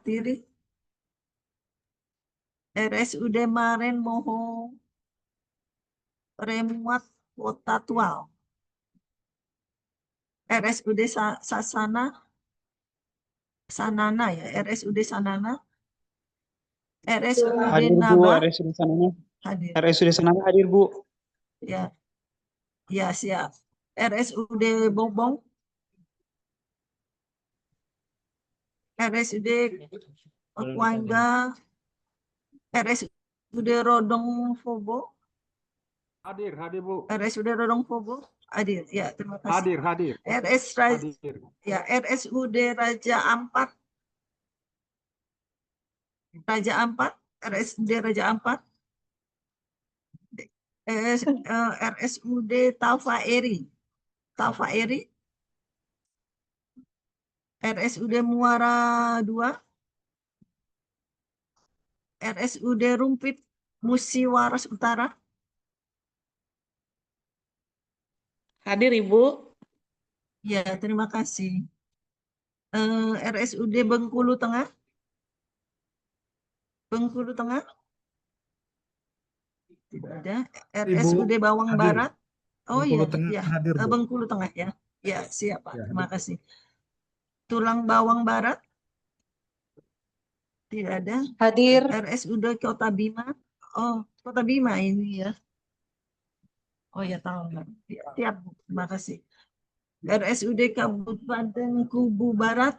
Tiri, RSUD Maren Moho Remuat Kota Tual, RSUD Sasana Sanana ya, RSUD Sanana, RSUD Hadir Bu, Naba RSUD Sanana. hadir. RSUD Sanana hadir Bu. Ya, ya siap. RSUD Bobong, RSUD Kuangga, RSUD Rodong Fobo, Hadir Bu. RSUD Rodong Fobo hadir. Ya, terima kasih. Hadir. Hadir. Ya, RSUD Raja Ampat, RSUD Raja Ampat, RSUD Taufa Eri, RSUD Muara 2, RSUD Rumpit Musiwaras Utara. Hadir Ibu. Ya, terima kasih. RSUD Bengkulu Tengah. Tidak ada. RSUD Bawang hadir. Barat. Oh iya, Bengkulu Tengah ya. hadir, Bu. Bengkulu Tengah ya. Ya, siap Pak. Ya. Terima kasih. Tulang Bawang Barat. Tidak ada. Hadir. RSUD Kota Bima. Oh, Kota Bima ini ya. Oh ya, tahu. Ya, siap, Bu. Terima kasih. RSUD Kabupaten Kubu Barat.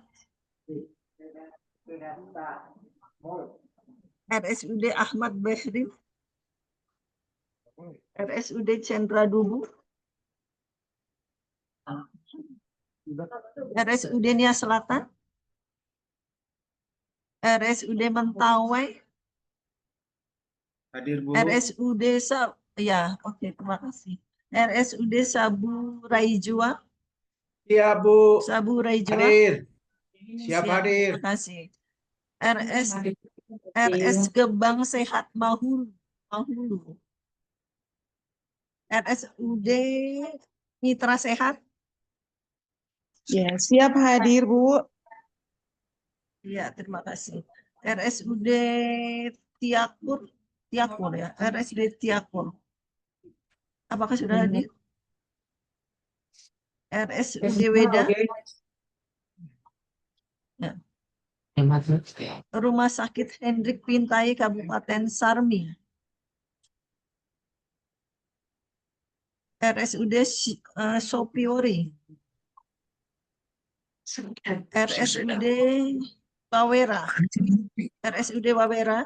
RSUD Ahmad Behri. RSUD Cendra Dubu. RSUD Nia Selatan. RSUD Mentawai. Hadir Bu. RSUD ya, oke, terima kasih. RSUD Sabu Raijua. Iya Bu. Sabu Raijua. Hadir. Siap Siap, hadir. terima kasih. RS Gebang Sehat Mahulu. RSUD Mitra Sehat. Ya, siap hadir Bu. Ya, terima kasih. RSUD Tiakur ya. RSUD Tiakur. Apakah sudah hadir? RSUD Weda. Ya. Rumah Sakit Hendrik Pintai Kabupaten Sarmi. RSUD Sopiori. RSUD Bawera. RSUD Bawera.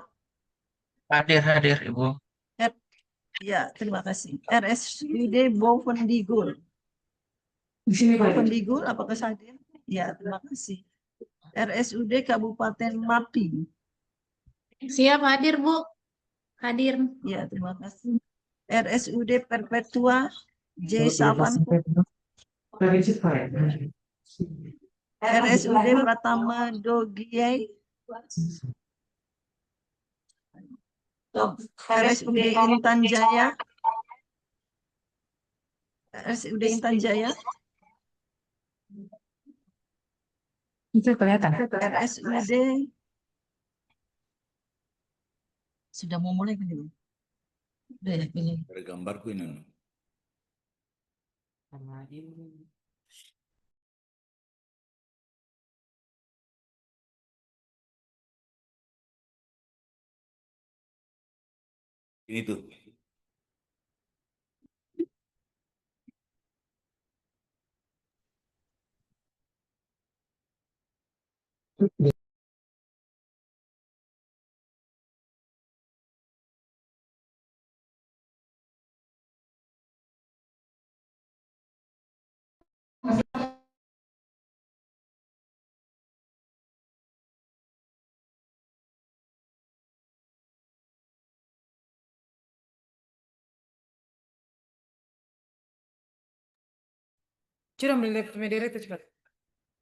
Hadir Ibu. Ya, terima kasih. RSUD Bovendigul. Bovendigul, apakah hadir? Ya, terima kasih. RSUD Kabupaten Mapi. Siap hadir, Bu. Hadir. Ya, terima kasih. RSUD Perpetua J. Savanku. RSUD Pratama Dogiai. RSUD Intan Jaya. RSUD Intan Jaya. Itu kelihatan. RSUD sudah mau mulai kan? Udah ya, pilih. Ada gambarku ini. Ini tuh. Coba melihat media itu cepat.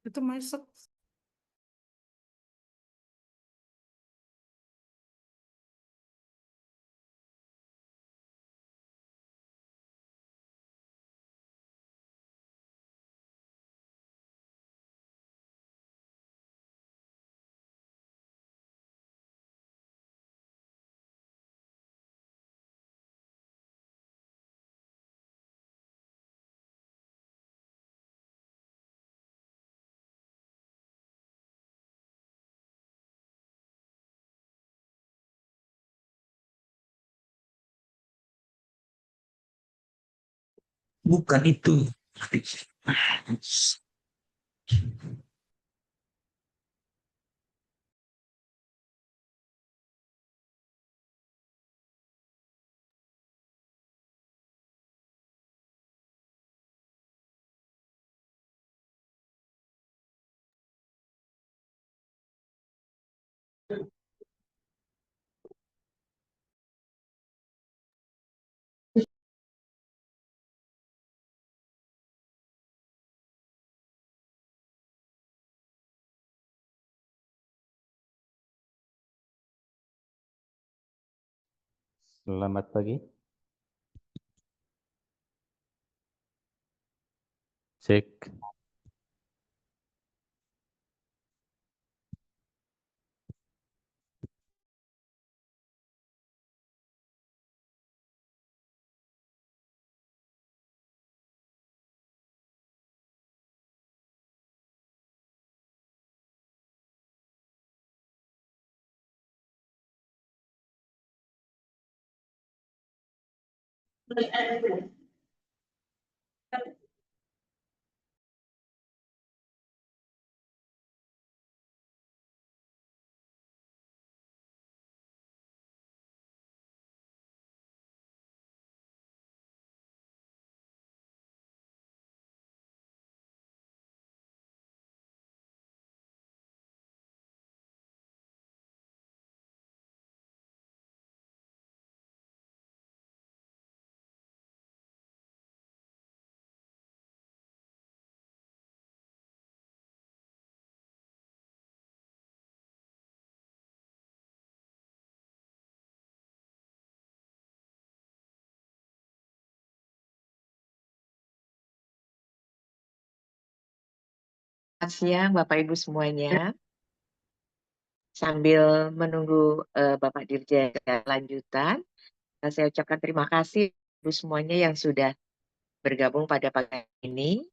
Itu masuk. Bukan itu. Selamat pagi. Cek. Selamat siang Bapak Ibu semuanya. Sambil menunggu Bapak Dirjen lanjutan, saya ucapkan terima kasih Ibu semuanya yang sudah bergabung pada pagi ini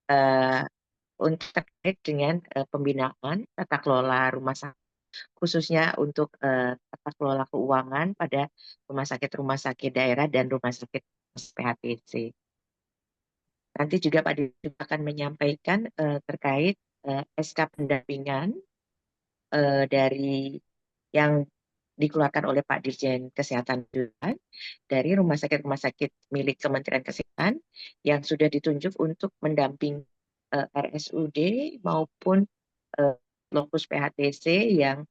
eh, untuk terkait dengan pembinaan tata kelola rumah sakit, khususnya untuk tata kelola keuangan pada rumah sakit daerah dan rumah sakit PHTC. Nanti juga Pak Dirjen akan menyampaikan terkait SK pendampingan dari yang dikeluarkan oleh Pak Dirjen Kesehatan dari rumah sakit milik Kementerian Kesehatan yang sudah ditunjuk untuk mendamping RSUD maupun lokus PHTC yang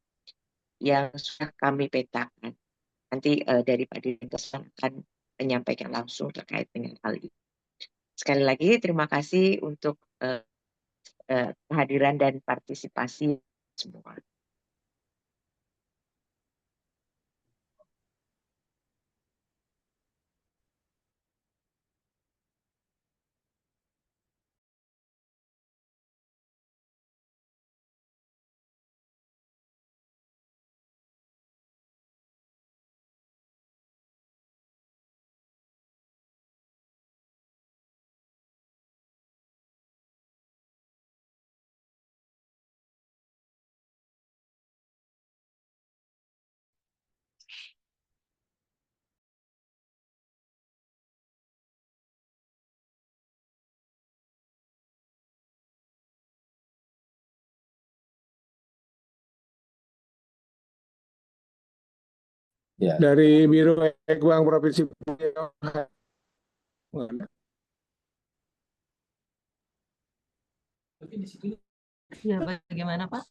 sudah kami petakan. Nanti dari Pak Dirjen Kesehatan akan menyampaikan langsung terkait dengan hal ini. Sekali lagi terima kasih untuk kehadiran dan partisipasi semua. Dari Biro Ekbang Provinsi Ya, bagaimana Pak?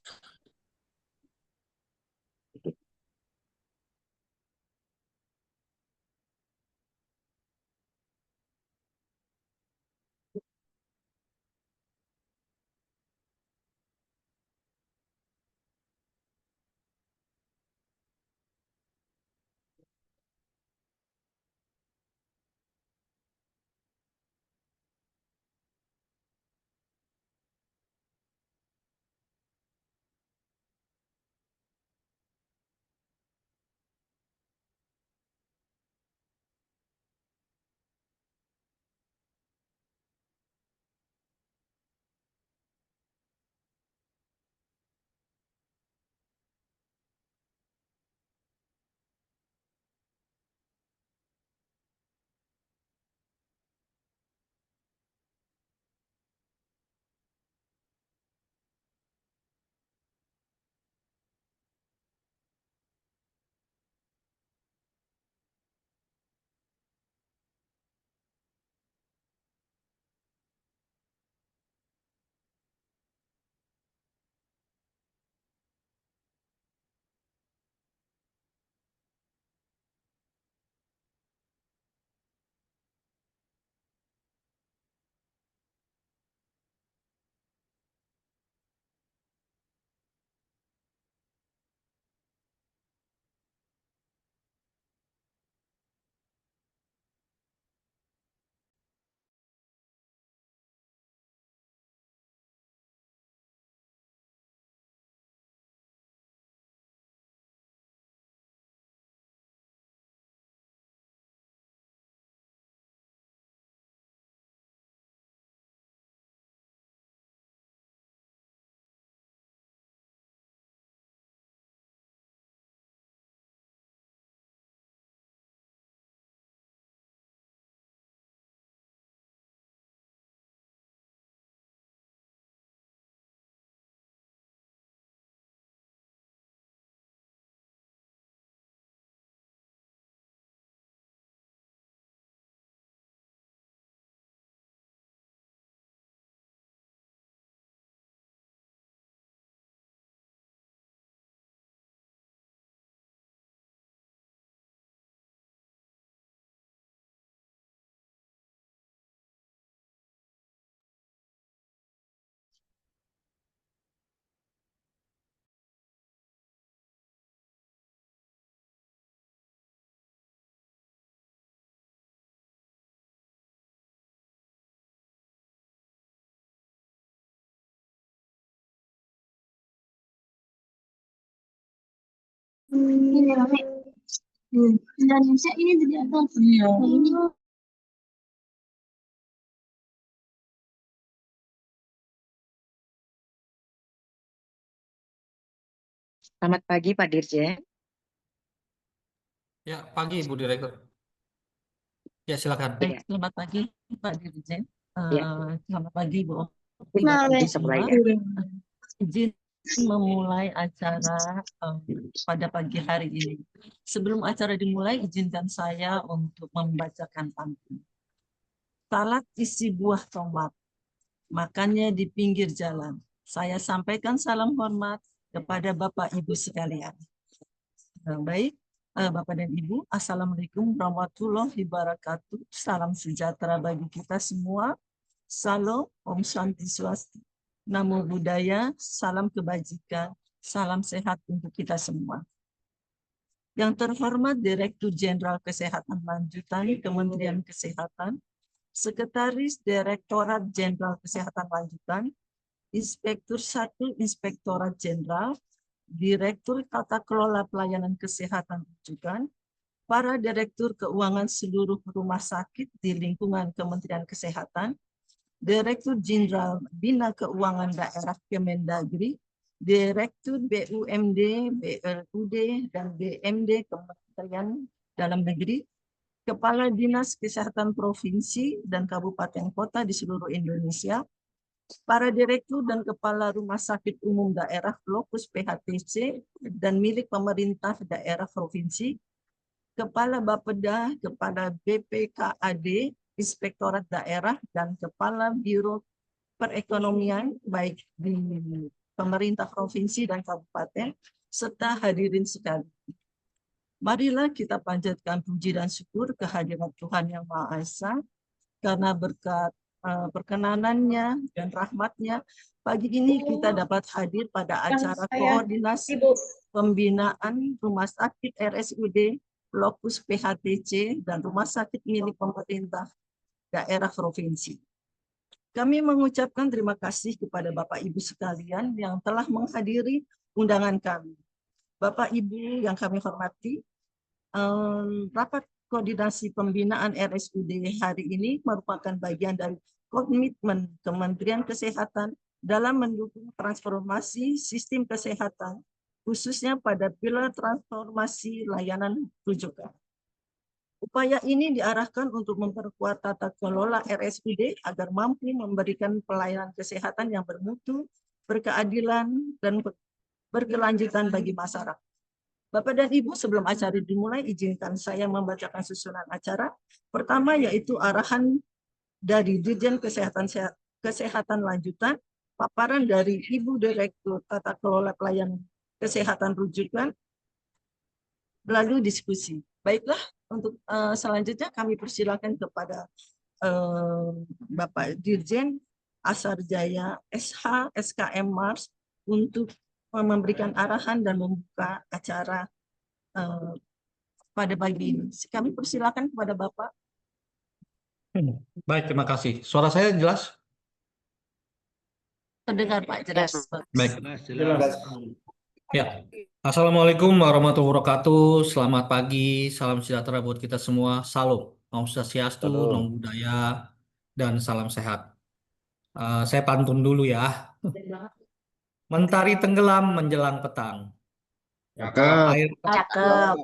Ini rame. Indonesia ini di atas. Iya. Ini. Selamat pagi Pak Dirjen. Ya, pagi Bu Direktur. Ya, silakan. Baik, selamat pagi Pak Dirjen. Ya. Selamat pagi Bu. Nah, Bapak bisa mulai semua. ya. Izin memulai acara pada pagi hari ini. Sebelum acara dimulai, izinkan saya untuk membacakan pantun. Salad isi buah tomat, makannya di pinggir jalan. Saya sampaikan salam hormat kepada Bapak Ibu sekalian. Baik, Bapak dan Ibu, Assalamualaikum warahmatullahi wabarakatuh. Salam sejahtera bagi kita semua. Salam, Om Shanti Swasti. Namo Buddhaya, salam kebajikan, salam sehat untuk kita semua. Yang terhormat Direktur Jenderal Kesehatan Lanjutan Kementerian Kesehatan, Sekretaris Direktorat Jenderal Kesehatan Lanjutan, Inspektur 1 Inspektorat Jenderal, Direktur Tata Kelola Pelayanan Kesehatan Rujukan, para Direktur Keuangan seluruh rumah sakit di lingkungan Kementerian Kesehatan, Direktur Jenderal Bina Keuangan Daerah Kemendagri, Direktur BUMD, BLUD, dan BMD Kementerian Dalam Negeri, Kepala Dinas Kesehatan Provinsi dan Kabupaten Kota di seluruh Indonesia, para direktur dan kepala rumah sakit umum daerah lokus PHTC dan milik pemerintah daerah provinsi, kepala Bapeda, kepala BPKAD, Inspektorat Daerah, dan Kepala Biro Perekonomian, baik di pemerintah provinsi dan kabupaten, serta hadirin sekalian. Marilah kita panjatkan puji dan syukur kehadirat Tuhan Yang Maha Esa, karena berkat perkenanannya dan rahmatnya, pagi ini kita dapat hadir pada acara koordinasi pembinaan Rumah Sakit RSUD, Lokus PHTC, dan Rumah Sakit milik pemerintah daerah provinsi. Kami mengucapkan terima kasih kepada Bapak Ibu sekalian yang telah menghadiri undangan kami. Bapak Ibu yang kami hormati, rapat koordinasi pembinaan RSUD hari ini merupakan bagian dari komitmen Kementerian Kesehatan dalam mendukung transformasi sistem kesehatan, khususnya pada pilar transformasi layanan rujukan. Upaya ini diarahkan untuk memperkuat tata kelola RSUD agar mampu memberikan pelayanan kesehatan yang bermutu, berkeadilan, dan berkelanjutan bagi masyarakat. Bapak dan Ibu, sebelum acara dimulai, izinkan saya membacakan susunan acara. Pertama yaitu arahan dari Dirjen Kesehatan Lanjutan, paparan dari Ibu Direktur Tata Kelola Pelayanan Kesehatan Rujukan, lalu diskusi. Baiklah, untuk selanjutnya kami persilakan kepada Bapak Dirjen Asarjaya SH SKM Mars untuk memberikan arahan dan membuka acara pada pagi ini. Kami persilakan kepada Bapak. Baik, terima kasih. Suara saya jelas? Terdengar Pak, jelas. Baik. Ya. Assalamualaikum warahmatullahi wabarakatuh. Selamat pagi, salam sejahtera buat kita semua. Salam, Om Swastiastu, Namo Buddhaya, dan salam sehat. Saya pantun dulu ya. Mentari tenggelam menjelang petang. Air, Cakep.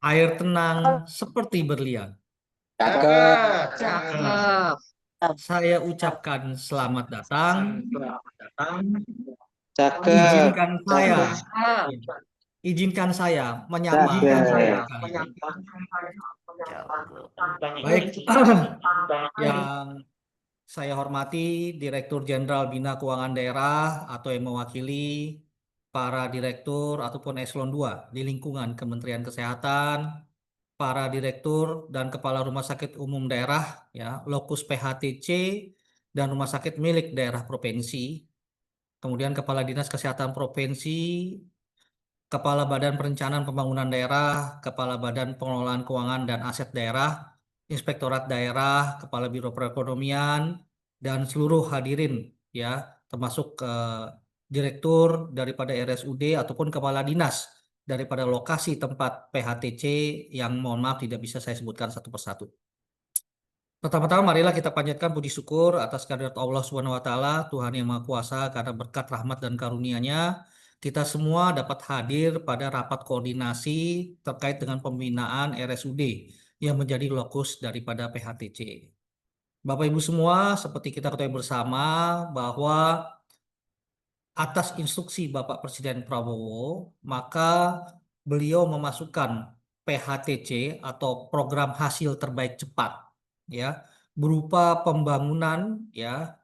air tenang seperti berlian. Cakep. Saya ucapkan selamat datang. Cakep. Izinkan saya menyapa kalian. Baik, yang saya hormati Direktur Jenderal Bina Keuangan Daerah atau yang mewakili para direktur ataupun eselon 2 di lingkungan Kementerian Kesehatan, para direktur dan kepala rumah sakit umum daerah, ya, lokus PHTC dan rumah sakit milik daerah provinsi, kemudian kepala dinas kesehatan provinsi, kepala badan perencanaan pembangunan daerah, kepala badan pengelolaan keuangan dan aset daerah, inspektorat daerah, kepala biro perekonomian, dan seluruh hadirin, ya, termasuk direktur daripada RSUD ataupun kepala dinas daripada lokasi tempat PHTC yang mohon maaf tidak bisa saya sebutkan satu persatu. Pertama-tama marilah kita panjatkan puji syukur atas kehadirat Allah Subhanahu wa taala, Tuhan yang Maha Kuasa, karena berkat rahmat dan karunia-Nya kita semua dapat hadir pada rapat koordinasi terkait dengan pembinaan RSUD yang menjadi lokus daripada PHTC. Bapak Ibu semua, seperti kita ketahui bersama bahwa atas instruksi Bapak Presiden Prabowo, maka beliau memasukkan PHTC atau program hasil terbaik cepat, ya, berupa pembangunan, ya,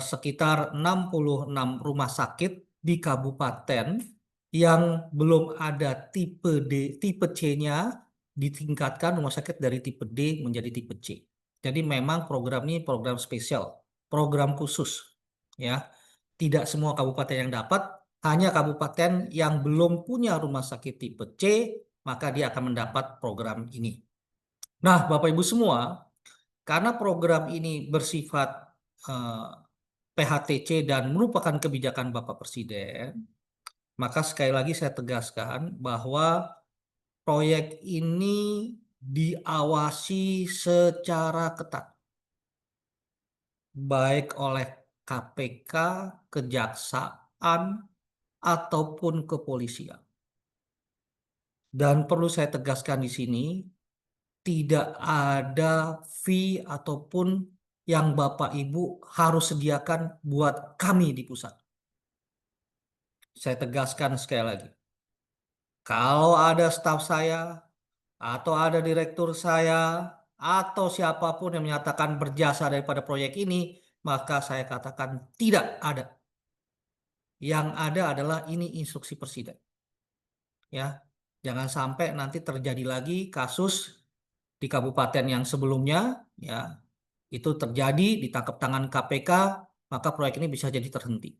sekitar 66 rumah sakit di kabupaten yang belum ada tipe D, tipe C-nya ditingkatkan rumah sakit dari tipe D menjadi tipe C. Jadi memang program ini program spesial, program khusus, ya. Tidak semua kabupaten yang dapat, hanya kabupaten yang belum punya rumah sakit tipe C, maka dia akan mendapat program ini. Nah, Bapak Ibu semua, karena program ini bersifat PHTC dan merupakan kebijakan Bapak Presiden, maka sekali lagi saya tegaskan bahwa proyek ini diawasi secara ketat, baik oleh KPK, kejaksaan, ataupun kepolisian. Dan perlu saya tegaskan di sini, tidak ada fee ataupun yang Bapak Ibu harus sediakan buat kami di pusat. Saya tegaskan sekali lagi, kalau ada staf saya, atau ada direktur saya, atau siapapun yang menyatakan berjasa daripada proyek ini, maka saya katakan tidak ada. Yang ada adalah ini instruksi presiden. Ya, jangan sampai nanti terjadi lagi kasus di kabupaten yang sebelumnya, ya, itu terjadi ditangkap tangan KPK, maka proyek ini bisa jadi terhenti.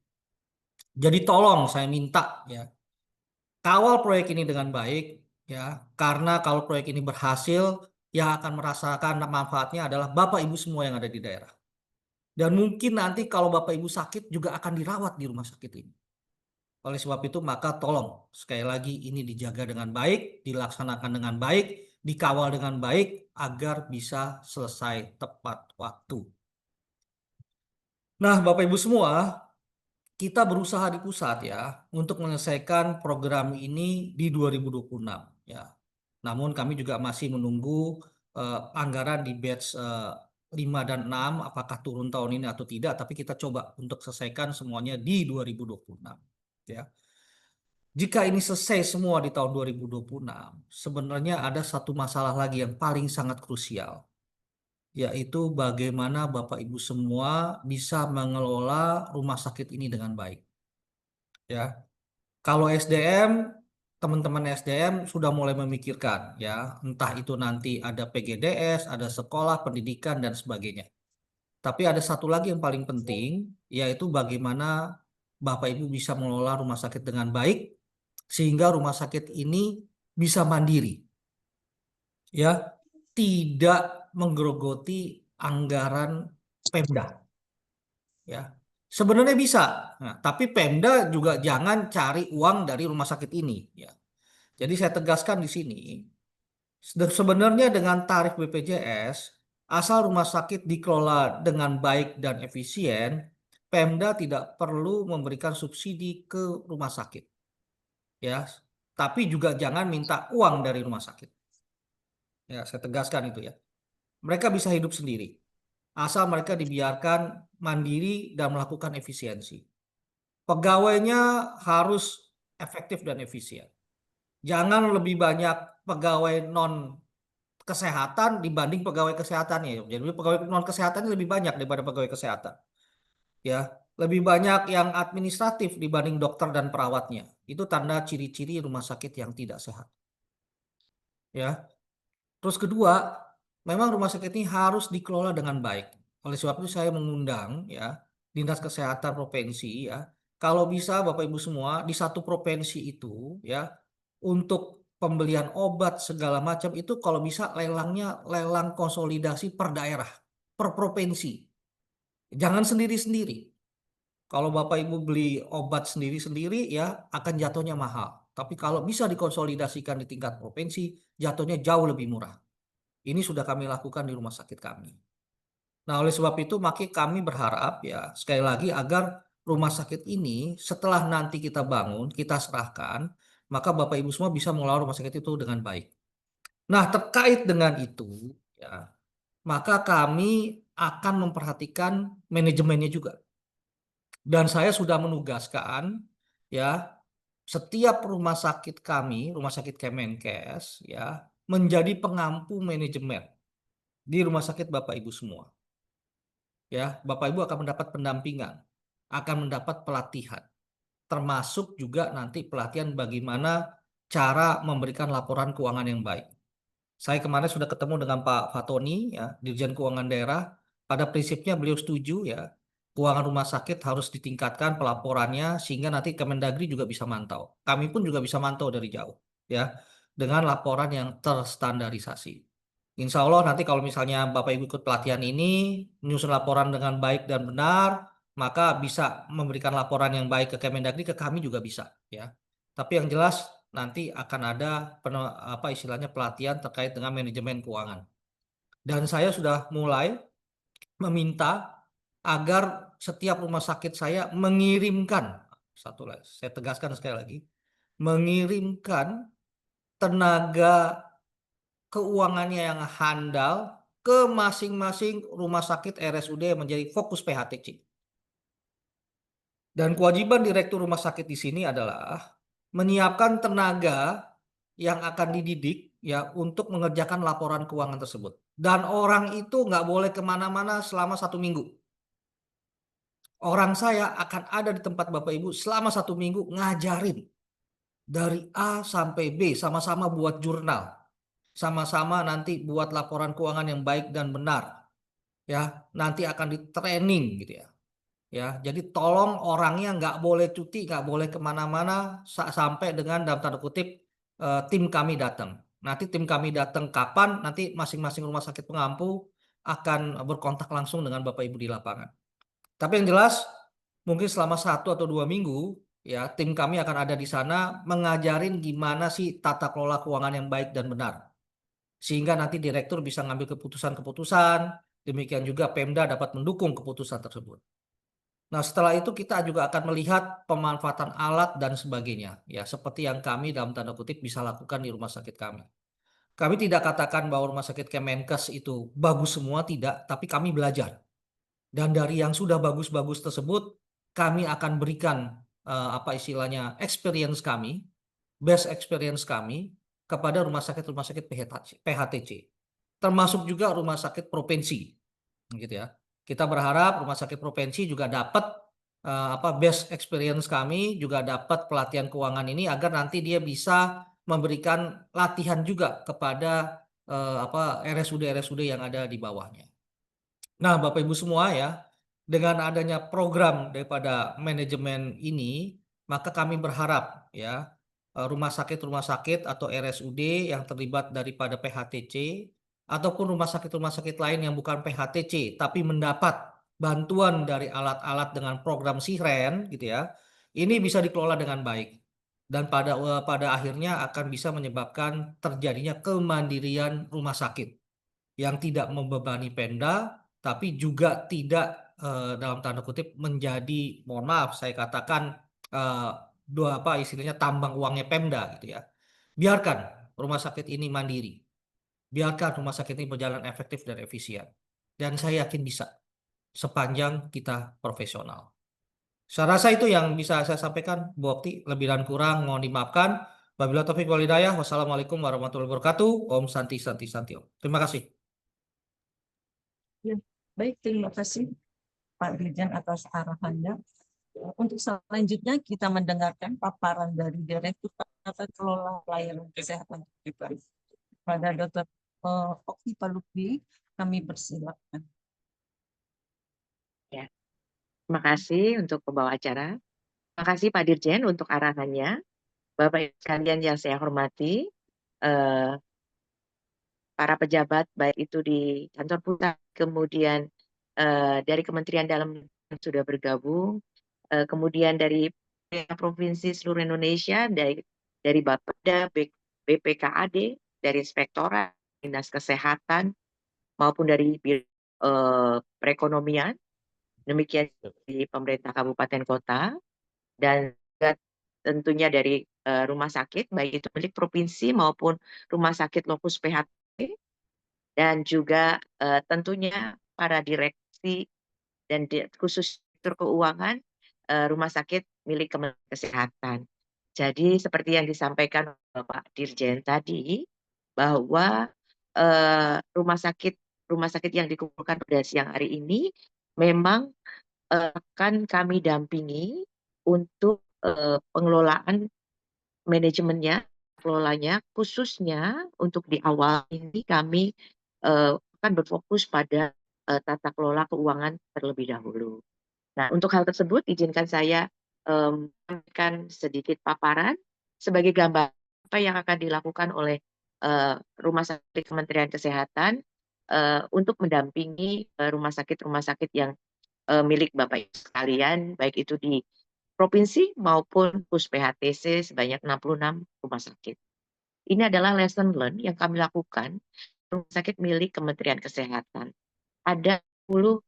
Jadi tolong saya minta, ya, kawal proyek ini dengan baik, ya, karena kalau proyek ini berhasil, yang akan merasakan manfaatnya adalah Bapak Ibu semua yang ada di daerah. Dan mungkin nanti kalau Bapak Ibu sakit juga akan dirawat di rumah sakit ini. Oleh sebab itu maka tolong sekali lagi ini dijaga dengan baik, dilaksanakan dengan baik, dikawal dengan baik agar bisa selesai tepat waktu. Nah, Bapak Ibu semua, kita berusaha di pusat, ya, untuk menyelesaikan program ini di 2026, ya. Namun kami juga masih menunggu anggaran di batch 5 dan 6 apakah turun tahun ini atau tidak, tapi kita coba untuk selesaikan semuanya di 2026, ya. Jika ini selesai semua di tahun 2026, sebenarnya ada satu masalah lagi yang paling sangat krusial, yaitu bagaimana Bapak Ibu semua bisa mengelola rumah sakit ini dengan baik. Ya, kalau SDM, teman-teman SDM sudah mulai memikirkan, ya, entah itu nanti ada PGDS, ada sekolah, pendidikan, dan sebagainya. Tapi ada satu lagi yang paling penting, yaitu bagaimana Bapak Ibu bisa mengelola rumah sakit dengan baik, sehingga rumah sakit ini bisa mandiri, ya, tidak menggerogoti anggaran Pemda, ya. Sebenarnya bisa, nah, tapi Pemda juga jangan cari uang dari rumah sakit ini, ya. Jadi saya tegaskan di sini, sebenarnya dengan tarif BPJS, asal rumah sakit dikelola dengan baik dan efisien, Pemda tidak perlu memberikan subsidi ke rumah sakit, ya. Tapi juga jangan minta uang dari rumah sakit. Ya, saya tegaskan itu, ya. Mereka bisa hidup sendiri, asal mereka dibiarkan mandiri dan melakukan efisiensi. Pegawainya harus efektif dan efisien. Jangan lebih banyak pegawai non kesehatan dibanding pegawai kesehatannya. Jadi pegawai non kesehatannya lebih banyak daripada pegawai kesehatan. Ya, lebih banyak yang administratif dibanding dokter dan perawatnya. Itu tanda ciri-ciri rumah sakit yang tidak sehat. Ya. Terus kedua, memang rumah sakit ini harus dikelola dengan baik. Oleh sebab itu saya mengundang, ya, Dinas Kesehatan Provinsi, ya, kalau bisa Bapak Ibu semua di satu provinsi itu, ya, untuk pembelian obat segala macam itu kalau bisa lelangnya lelang konsolidasi per daerah, per provinsi. Jangan sendiri-sendiri. Kalau Bapak Ibu beli obat sendiri-sendiri ya akan jatuhnya mahal. Tapi kalau bisa dikonsolidasikan di tingkat provinsi, jatuhnya jauh lebih murah. Ini sudah kami lakukan di rumah sakit kami. Nah, oleh sebab itu maka kami berharap ya sekali lagi agar rumah sakit ini setelah nanti kita bangun, kita serahkan, maka Bapak Ibu semua bisa mengelola rumah sakit itu dengan baik. Nah, terkait dengan itu ya, maka kami akan memperhatikan manajemennya juga. Dan saya sudah menugaskan ya setiap rumah sakit kami, rumah sakit Kemenkes ya, menjadi pengampu manajemen di rumah sakit Bapak Ibu semua. Ya, Bapak Ibu akan mendapat pendampingan, akan mendapat pelatihan, termasuk juga nanti pelatihan bagaimana cara memberikan laporan keuangan yang baik. Saya kemarin sudah ketemu dengan Pak Fatoni, ya, Dirjen Keuangan Daerah. Pada prinsipnya beliau setuju ya, keuangan rumah sakit harus ditingkatkan pelaporannya sehingga nanti Kemendagri juga bisa mantau. Kami pun juga bisa mantau dari jauh, ya, dengan laporan yang terstandarisasi. Insya Allah nanti kalau misalnya Bapak Ibu ikut pelatihan ini, menyusun laporan dengan baik dan benar, maka bisa memberikan laporan yang baik ke Kemendagri, ke kami juga bisa, ya. Tapi yang jelas nanti akan ada apa istilahnya pelatihan terkait dengan manajemen keuangan. Dan saya sudah mulai meminta agar setiap rumah sakit saya mengirimkan, satu lagi, saya tegaskan sekali lagi, mengirimkan tenaga keuangannya yang handal ke masing-masing rumah sakit RSUD yang menjadi fokus PHTC. Dan kewajiban direktur rumah sakit di sini adalah menyiapkan tenaga yang akan dididik ya untuk mengerjakan laporan keuangan tersebut. Dan orang itu nggak boleh kemana-mana selama 1 minggu. Orang saya akan ada di tempat Bapak Ibu selama 1 minggu ngajarin dari A sampai B, sama-sama buat jurnal, sama-sama nanti buat laporan keuangan yang baik dan benar. Ya, nanti akan di training gitu ya. Ya, jadi tolong orangnya nggak boleh cuti, nggak boleh kemana-mana sampai dengan dalam tanda kutip tim kami datang. Nanti tim kami datang kapan? Nanti masing-masing rumah sakit pengampu akan berkontak langsung dengan Bapak Ibu di lapangan. Tapi yang jelas mungkin selama 1 atau 2 minggu ya tim kami akan ada di sana mengajarin gimana sih tata kelola keuangan yang baik dan benar. Sehingga nanti direktur bisa ngambil keputusan-keputusan, demikian juga Pemda dapat mendukung keputusan tersebut. Nah, setelah itu kita juga akan melihat pemanfaatan alat dan sebagainya, ya seperti yang kami dalam tanda kutip bisa lakukan di rumah sakit kami. Kami tidak katakan bahwa rumah sakit Kemenkes itu bagus semua, tidak, tapi kami belajar. Dan dari yang sudah bagus-bagus tersebut, kami akan berikan apa istilahnya experience kami, best experience kami kepada rumah sakit PHTC, termasuk juga rumah sakit provinsi, gitu ya. Kita berharap rumah sakit provinsi juga dapat best experience kami, juga dapat pelatihan keuangan ini agar nanti dia bisa memberikan latihan juga kepada RSUD-RSUD yang ada di bawahnya. Nah, Bapak Ibu semua ya, dengan adanya program daripada manajemen ini, maka kami berharap ya rumah sakit atau RSUD yang terlibat daripada PHTC ataupun rumah sakit lain yang bukan PHTC tapi mendapat bantuan dari alat-alat dengan program SIHREN gitu ya. Ini bisa dikelola dengan baik dan pada akhirnya akan bisa menyebabkan terjadinya kemandirian rumah sakit yang tidak membebani Pemda tapi juga tidak dalam tanda kutip menjadi, mohon maaf saya katakan istilahnya tambang uangnya Pemda gitu ya. Biarkan rumah sakit ini mandiri. Biarkan rumah sakit ini berjalan efektif dan efisien. Dan saya yakin bisa sepanjang kita profesional. Saya rasa itu yang bisa saya sampaikan, Bu Okti. Lebih dan kurang mohon dimaafkan. Wabillahi taufiq wal hidayah. Wassalamualaikum warahmatullahi wabarakatuh. Om Santi Santi Santi Om. Terima kasih. Ya, baik, terima kasih Pak Dirjen atas arahannya. Untuk selanjutnya kita mendengarkan paparan dari Direktur Tata Kelola Pelayanan Kesehatan pada Dr. Okti Palukbi, kami persilakan. Ya, terima kasih untuk pembawa acara. Terima kasih Pak Dirjen untuk arahannya. Bapak Ibu sekalian yang saya hormati, para pejabat baik itu di kantor pusat, kemudian dari Kementerian Dalam Negeri sudah bergabung, kemudian dari provinsi seluruh Indonesia, dari Bapeda, BPKAD, dari Inspektorat, Dinas Kesehatan, maupun dari perekonomian, demikian di pemerintah kabupaten kota, dan juga tentunya dari rumah sakit, baik itu milik provinsi maupun rumah sakit lokus PHT, dan juga tentunya para direksi dan khusus direktur keuangan rumah sakit milik Kementerian Kesehatan. Jadi seperti yang disampaikan Bapak Dirjen tadi, bahwa rumah sakit yang dikumpulkan pada siang hari ini memang akan kami dampingi untuk pengelolaan manajemennya, kelolanya, khususnya untuk di awal ini kami akan berfokus pada tata kelola keuangan terlebih dahulu. Nah, untuk hal tersebut izinkan saya memberikan sedikit paparan sebagai gambaran apa yang akan dilakukan oleh Rumah Sakit Kementerian Kesehatan untuk mendampingi rumah sakit yang milik Bapak Ibu sekalian, baik itu di provinsi maupun PUS-PHTC sebanyak 66 rumah sakit. Ini adalah lesson learned yang kami lakukan rumah sakit milik Kementerian Kesehatan. Ada 10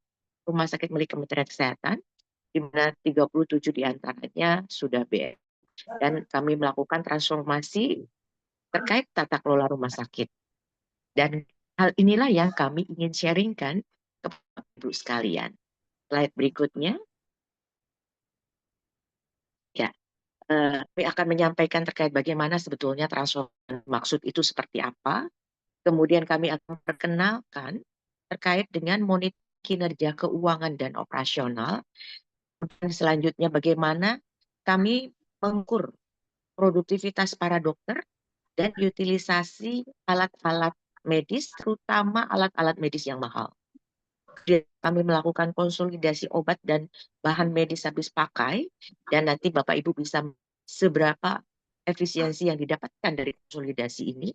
rumah sakit milik Kementerian Kesehatan, di mana 37 diantaranya sudah BM. Dan kami melakukan transformasi terkait tata kelola rumah sakit. Dan hal inilah yang kami ingin sharingkan kepada Ibu sekalian. Slide berikutnya. Ya, kami akan menyampaikan terkait bagaimana sebetulnya transformasi maksud itu seperti apa. Kemudian kami akan perkenalkan terkait dengan monitor kinerja keuangan dan operasional. Dan selanjutnya bagaimana kami mengukur produktivitas para dokter dan utilisasi alat-alat medis, terutama alat-alat medis yang mahal. Kami melakukan konsolidasi obat dan bahan medis habis pakai, dan nanti Bapak Ibu bisa seberapa efisiensi yang didapatkan dari konsolidasi ini.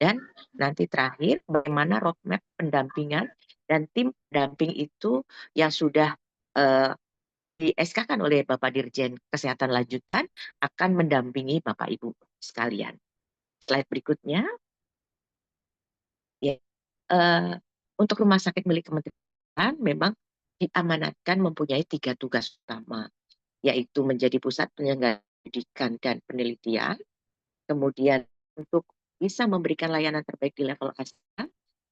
Dan nanti terakhir, bagaimana roadmap pendampingan dan tim pendamping itu yang sudah di-SK-kan oleh Bapak Dirjen Kesehatan Lanjutan akan mendampingi Bapak Ibu sekalian. Slide berikutnya. Ya, untuk rumah sakit milik Kementerian memang diamanatkan mempunyai 3 tugas utama, yaitu menjadi pusat penyelenggara pendidikan dan penelitian, kemudian untuk bisa memberikan layanan terbaik di level ASA,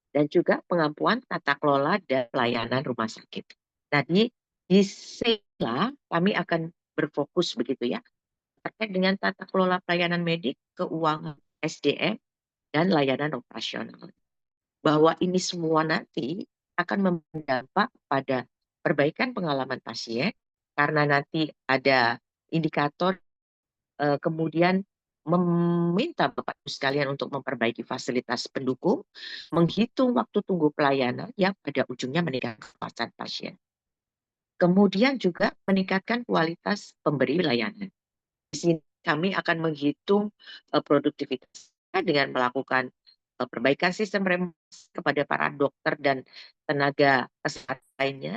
dan juga pengampuan tata kelola dan pelayanan rumah sakit. Nah, di sela kami akan berfokus begitu ya, terkait dengan tata kelola pelayanan medik, keuangan, SDM, dan layanan operasional. Bahwa ini semua nanti akan berdampak pada perbaikan pengalaman pasien, karena nanti ada indikator kemudian meminta Bapak Ibu sekalian untuk memperbaiki fasilitas pendukung, menghitung waktu tunggu pelayanan yang pada ujungnya meningkatkan kepuasan pasien. Kemudian juga meningkatkan kualitas pemberi layanan. Di sini kami akan menghitung produktivitas dengan melakukan perbaikan sistem remunerasi kepada para dokter dan tenaga kesehatan lainnya,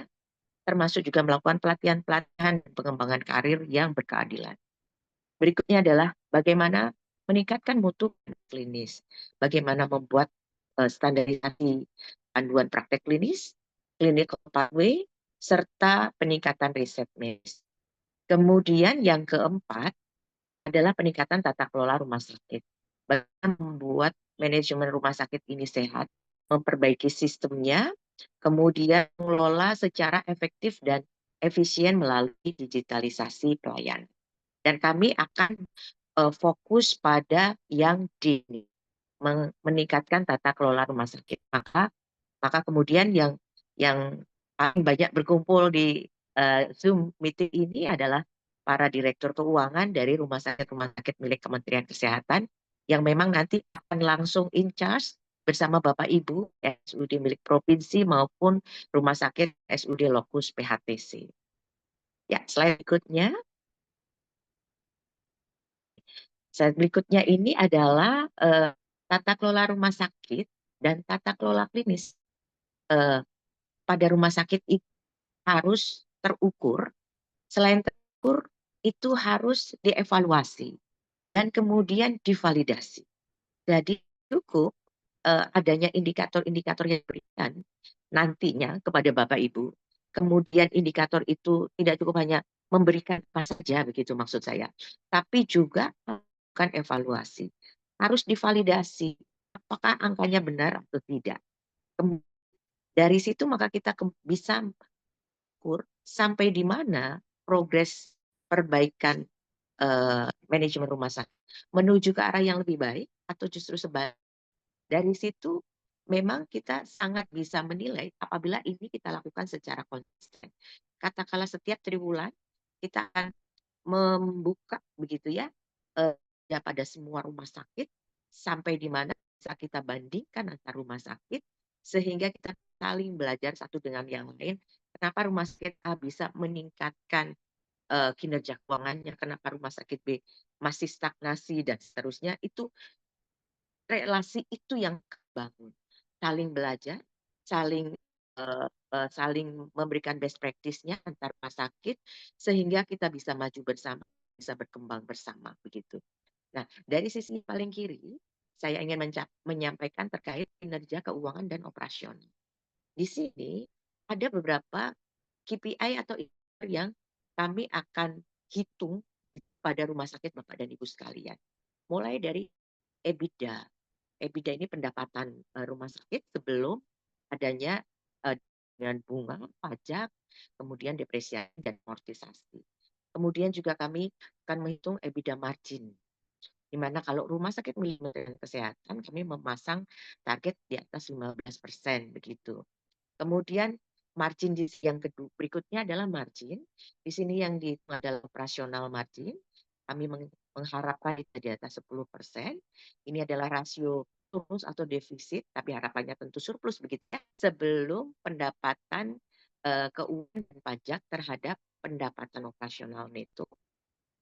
termasuk juga melakukan pelatihan-pelatihan dan pengembangan karir yang berkeadilan. Berikutnya adalah bagaimana meningkatkan mutu klinis, bagaimana membuat standarisasi panduan praktek klinis, clinical pathway, serta peningkatan riset medis. Kemudian yang keempat adalah peningkatan tata kelola rumah sakit. Bagaimana membuat manajemen rumah sakit ini sehat, memperbaiki sistemnya, kemudian mengelola secara efektif dan efisien melalui digitalisasi pelayanan. Dan kami akan fokus pada yang dini, meningkatkan tata kelola rumah sakit. Maka kemudian yang paling banyak berkumpul di Zoom meeting ini adalah para direktur keuangan dari rumah sakit milik Kementerian Kesehatan yang memang nanti akan langsung in charge bersama Bapak Ibu SUD milik provinsi maupun rumah sakit SUD lokus PHTC. Ya, slide berikutnya. Slide berikutnya ini adalah tata kelola rumah sakit dan tata kelola klinis. Pada rumah sakit itu harus terukur, selain itu harus dievaluasi dan kemudian divalidasi. Jadi cukup adanya indikator-indikator yang diberikan nantinya kepada Bapak Ibu. Kemudian indikator itu tidak cukup hanya memberikan apa saja, begitu maksud saya, tapi juga melakukan evaluasi. Harus divalidasi apakah angkanya benar atau tidak. Dari situ maka kita bisa mengukur sampai di mana progres perbaikan manajemen rumah sakit menuju ke arah yang lebih baik atau justru sebaliknya. Dari situ memang kita sangat bisa menilai apabila ini kita lakukan secara konsisten. Katakanlah setiap triwulan kita akan membuka begitu ya pada semua rumah sakit sampai di mana bisa kita bandingkan antar rumah sakit sehingga kita saling belajar satu dengan yang lain. Kenapa rumah sakit A bisa meningkatkan kinerja keuangannya, kenapa rumah sakit B masih stagnasi dan seterusnya. Itu relasi itu yang bangun, saling belajar, saling memberikan best practice-nya antar rumah sakit sehingga kita bisa maju bersama, bisa berkembang bersama begitu. Nah, dari sisi paling kiri saya ingin menyampaikan terkait kinerja keuangan dan operasional. Di sini ada beberapa KPI atau indikator yang kami akan hitung pada rumah sakit Bapak dan Ibu sekalian. Mulai dari EBITDA. EBITDA ini pendapatan rumah sakit sebelum adanya dengan bunga, pajak, kemudian depresiasi dan amortisasi. Kemudian juga kami akan menghitung EBITDA margin. Di mana kalau rumah sakit milik Kementerian Kesehatan kami memasang target di atas 15% begitu. Kemudian margin yang kedua berikutnya adalah margin. Di sini yang dihitung adalah operasional margin. Kami mengharapkan di atas 10%. Ini adalah rasio surplus atau defisit, tapi harapannya tentu surplus begitu ya, sebelum pendapatan keuangan dan pajak terhadap pendapatan operasional neto.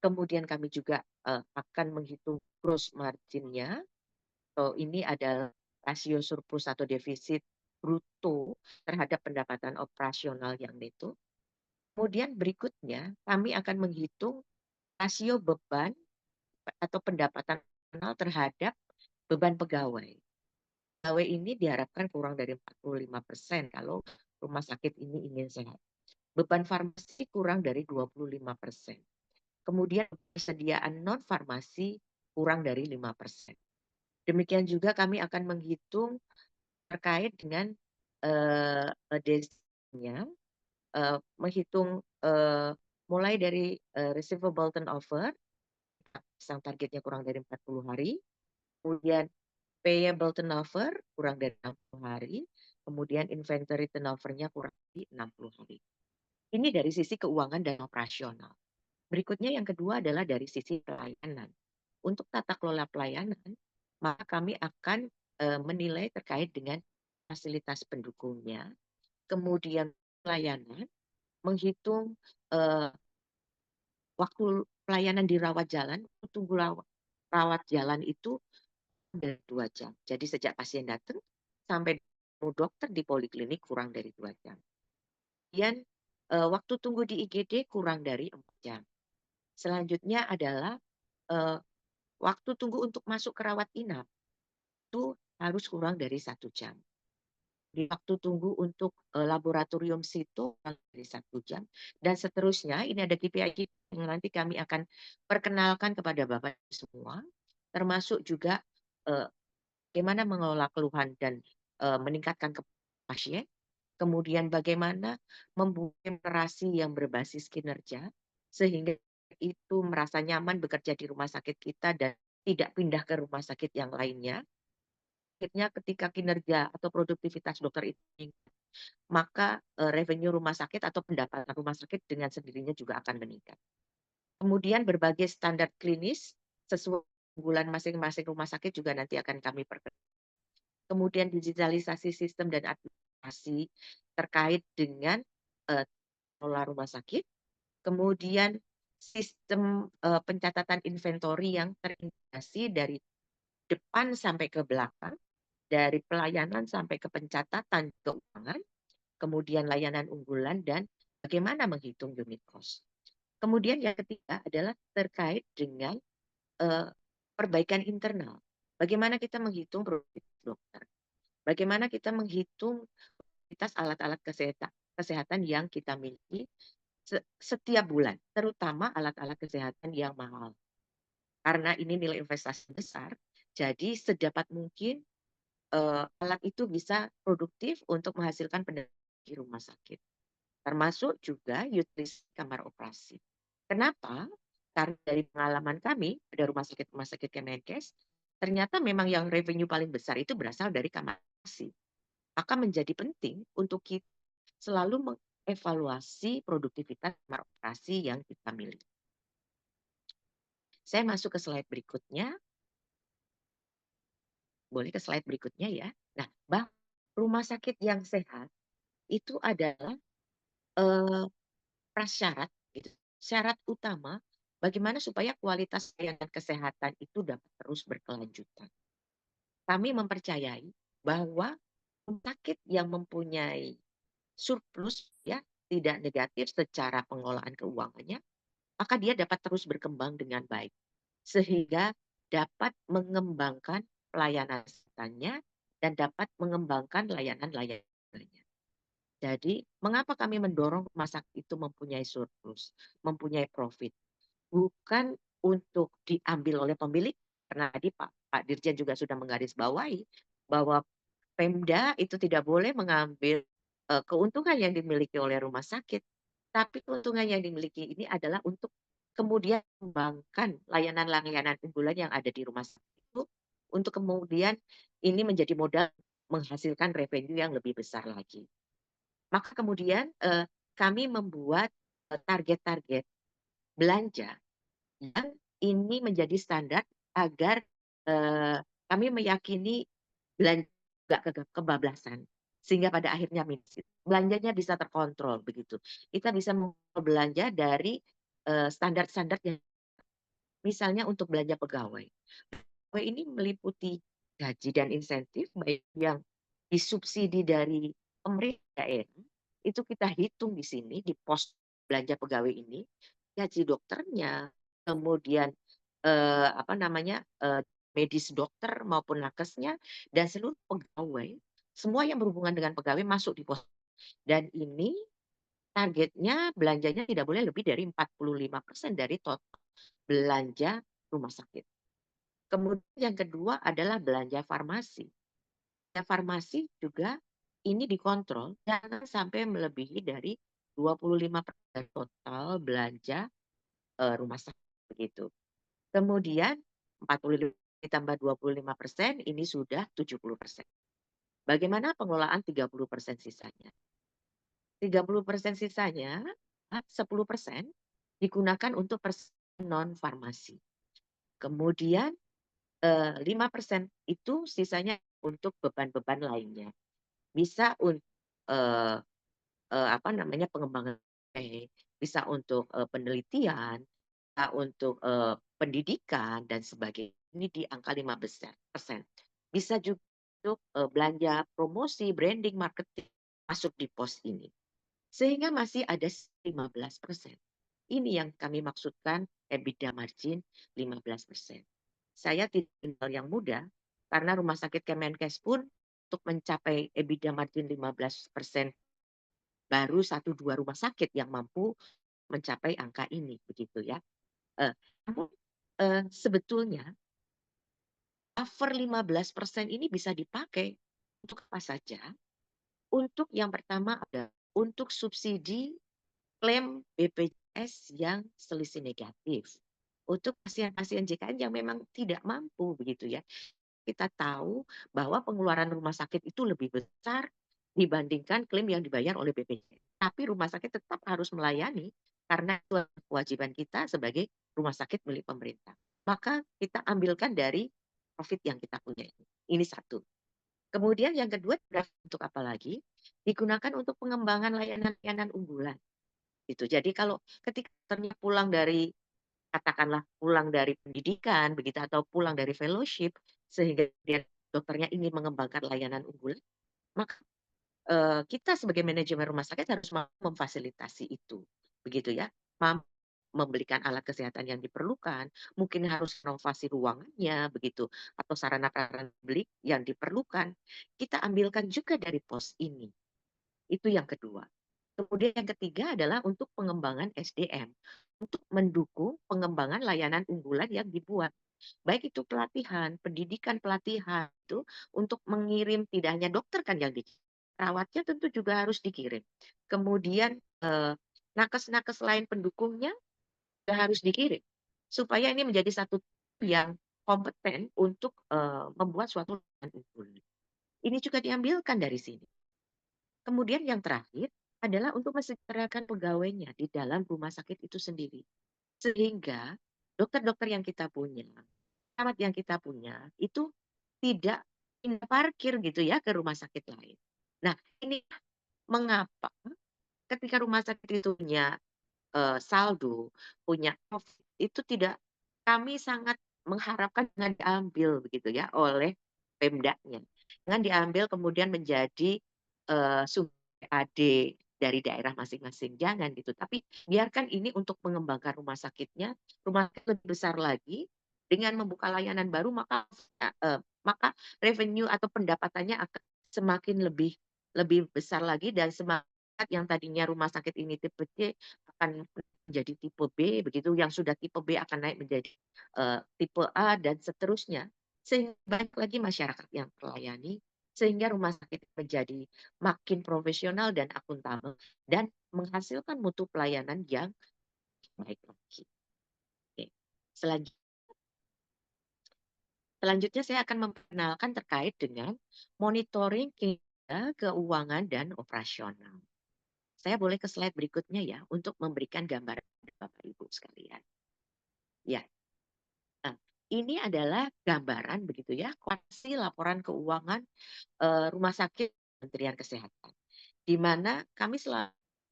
Kemudian kami juga akan menghitung gross margin-nya. Ini adalah rasio surplus atau defisit bruto terhadap pendapatan operasional yang neto. Kemudian berikutnya kami akan menghitung rasio beban atau pendapatan operasional terhadap beban pegawai. Pegawai ini diharapkan kurang dari 45% kalau rumah sakit ini ingin sehat. Beban farmasi kurang dari 25%. Kemudian persediaan non farmasi kurang dari 5%. Demikian juga kami akan menghitung terkait dengan desainnya, menghitung mulai dari receivable turnover, yang targetnya kurang dari 40 hari, kemudian payable turnover kurang dari 60 hari, kemudian inventory turnover-nya kurang dari 60 hari. Ini dari sisi keuangan dan operasional. Berikutnya yang kedua adalah dari sisi pelayanan. Untuk tata kelola pelayanan, maka kami akan menilai terkait dengan fasilitas pendukungnya, kemudian pelayanan, menghitung waktu pelayanan di rawat jalan, tunggu rawat jalan itu dari 2 jam. Jadi sejak pasien datang sampai dokter di poliklinik kurang dari 2 jam. Kemudian waktu tunggu di IGD kurang dari 4 jam. Selanjutnya adalah waktu tunggu untuk masuk ke rawat inap itu harus kurang dari 1 jam. Di waktu tunggu untuk laboratorium situ dari 1 jam dan seterusnya. Ini ada KPI yang nanti kami akan perkenalkan kepada Bapak semua, termasuk juga bagaimana mengelola keluhan dan meningkatkan pasien, kemudian bagaimana membuat narasi yang berbasis kinerja sehingga itu merasa nyaman bekerja di rumah sakit kita dan tidak pindah ke rumah sakit yang lainnya. Akhirnya ketika kinerja atau produktivitas dokter itu maka revenue rumah sakit atau pendapatan rumah sakit dengan sendirinya juga akan meningkat. Kemudian berbagai standar klinis sesuai unggulan masing-masing rumah sakit juga nanti akan kami perkenalkan. Kemudian digitalisasi sistem dan administrasi terkait dengan pengelola rumah sakit. Kemudian sistem pencatatan inventory yang terintegrasi dari depan sampai ke belakang, dari pelayanan sampai ke pencatatan keuangan, kemudian layanan unggulan dan bagaimana menghitung unit cost. Kemudian yang ketiga adalah terkait dengan perbaikan internal. Bagaimana kita menghitung produktivitas dokter? Bagaimana kita menghitung kualitas alat-alat kesehatan yang kita miliki setiap bulan, terutama alat-alat kesehatan yang mahal. Karena ini nilai investasi besar, jadi sedapat mungkin alat itu bisa produktif untuk menghasilkan pendapat di rumah sakit. Termasuk juga utilisasi kamar operasi. Kenapa? Karena dari pengalaman kami pada rumah sakit Kemenkes, ternyata memang yang revenue paling besar itu berasal dari kamar operasi. Maka menjadi penting untuk kita selalu mengevaluasi produktivitas kamar operasi yang kita miliki. Saya masuk ke slide berikutnya. Boleh ke slide berikutnya ya. Nah, rumah sakit yang sehat itu adalah prasyarat, gitu. Syarat utama bagaimana supaya kualitas layanan kesehatan itu dapat terus berkelanjutan. Kami mempercayai bahwa rumah sakit yang mempunyai surplus, ya, tidak negatif secara pengelolaan keuangannya, maka dia dapat terus berkembang dengan baik sehingga dapat mengembangkan pelayanan kesehatannya dan dapat mengembangkan layanan-layanannya. Jadi, mengapa kami mendorong rumah sakit itu mempunyai surplus, mempunyai profit? Bukan untuk diambil oleh pemilik, karena tadi Pak Dirjen juga sudah menggarisbawahi bahwa Pemda itu tidak boleh mengambil keuntungan yang dimiliki oleh rumah sakit, tapi keuntungan yang dimiliki ini adalah untuk kemudian mengembangkan layanan-layanan unggulan yang ada di rumah sakit itu, untuk kemudian ini menjadi modal menghasilkan revenue yang lebih besar lagi. Maka kemudian kami membuat target-target belanja yang ini menjadi standar agar kami meyakini belanja nggak kebablasan, sehingga pada akhirnya belanjanya bisa terkontrol begitu. Kita bisa belanja dari standar-standar yang misalnya untuk belanja pegawai. Pegawai ini meliputi gaji dan insentif baik yang disubsidi dari pemerintah daerah, itu kita hitung di sini di pos belanja pegawai ini, gaji dokternya, kemudian medis dokter maupun nakesnya dan seluruh pegawai, semua yang berhubungan dengan pegawai masuk di pos. Dan ini targetnya belanjanya tidak boleh lebih dari 45% dari total belanja rumah sakit. Kemudian yang kedua adalah belanja farmasi. Belanja farmasi juga ini dikontrol jangan sampai melebihi dari 25% total belanja rumah sakit begitu. Kemudian 45 ditambah 25% ini sudah 70%. Bagaimana pengelolaan 30% sisanya? 30% sisanya 10% digunakan untuk non farmasi. Kemudian 5% itu sisanya untuk beban-beban lainnya. Bisa untuk pengembangan, bisa untuk penelitian, bisa untuk pendidikan dan sebagainya. Ini di angka 15%. Bisa juga untuk belanja promosi, branding, marketing masuk di pos ini. Sehingga masih ada 15%. Ini yang kami maksudkan EBITDA margin 15%. Saya tidak kenal yang mudah karena rumah sakit Kemenkes pun untuk mencapai EBITDA margin 15% baru 1-2 rumah sakit yang mampu mencapai angka ini begitu ya. Namun sebetulnya buffer 15% ini bisa dipakai untuk apa saja? Untuk yang pertama ada untuk subsidi klaim BPJS yang selisih negatif. Untuk pasien-pasien JKN yang memang tidak mampu begitu ya. Kita tahu bahwa pengeluaran rumah sakit itu lebih besar dibandingkan klaim yang dibayar oleh BPJS. Tapi rumah sakit tetap harus melayani karena itu kewajiban kita sebagai rumah sakit milik pemerintah. Maka kita ambilkan dari profit yang kita punya ini. Ini satu. Kemudian yang kedua untuk apa lagi? Digunakan untuk pengembangan layanan-layanan unggulan. Itu. Jadi kalau ketika ternyata katakanlah pulang dari pendidikan begitu atau pulang dari fellowship sehingga dia dokternya ingin mengembangkan layanan unggulan, maka kita sebagai manajemen rumah sakit harus memfasilitasi itu, begitu ya, mampu membelikan alat kesehatan yang diperlukan, mungkin harus renovasi ruangannya begitu, atau sarana-prasarana publik yang diperlukan, kita ambilkan juga dari pos ini. Itu yang kedua. Kemudian yang ketiga adalah untuk pengembangan SDM, untuk mendukung pengembangan layanan unggulan yang dibuat. Baik itu pelatihan, pendidikan pelatihan itu untuk mengirim tidak hanya dokter kan yang dikirim, perawatnya tentu juga harus dikirim. Kemudian nakes-nakes lain pendukungnya juga harus dikirim supaya ini menjadi satu tim yang kompeten untuk membuat suatu layanan unggul. Ini juga diambilkan dari sini. Kemudian yang terakhir adalah untuk mensejahterakan pegawainya di dalam rumah sakit itu sendiri. Sehingga dokter-dokter yang kita punya, perawat yang kita punya itu tidak pindah parkir gitu ya ke rumah sakit lain. Nah, ini mengapa ketika rumah sakit itu punya saldo, punya profit, itu tidak, kami sangat mengharapkan jangan diambil begitu ya oleh Pemdanya. Jangan diambil kemudian menjadi sumber PAD dari daerah masing-masing, jangan gitu. Tapi biarkan ini untuk mengembangkan rumah sakitnya, rumah sakit lebih besar lagi dengan membuka layanan baru, maka revenue atau pendapatannya akan semakin lebih besar lagi, dan semakin yang tadinya rumah sakit ini tipe C akan menjadi tipe B begitu, yang sudah tipe B akan naik menjadi tipe A dan seterusnya, sehingga banyak lagi masyarakat yang terlayani, sehingga rumah sakit menjadi makin profesional dan akuntabel dan menghasilkan mutu pelayanan yang baik lagi. Oke. Selanjutnya saya akan memperkenalkan terkait dengan monitoring kinerja keuangan dan operasional. Saya boleh ke slide berikutnya ya untuk memberikan gambaran Bapak Ibu sekalian. Ya. Nah, ini adalah gambaran begitu ya, kualitas laporan keuangan rumah sakit Kementerian Kesehatan. Di mana kami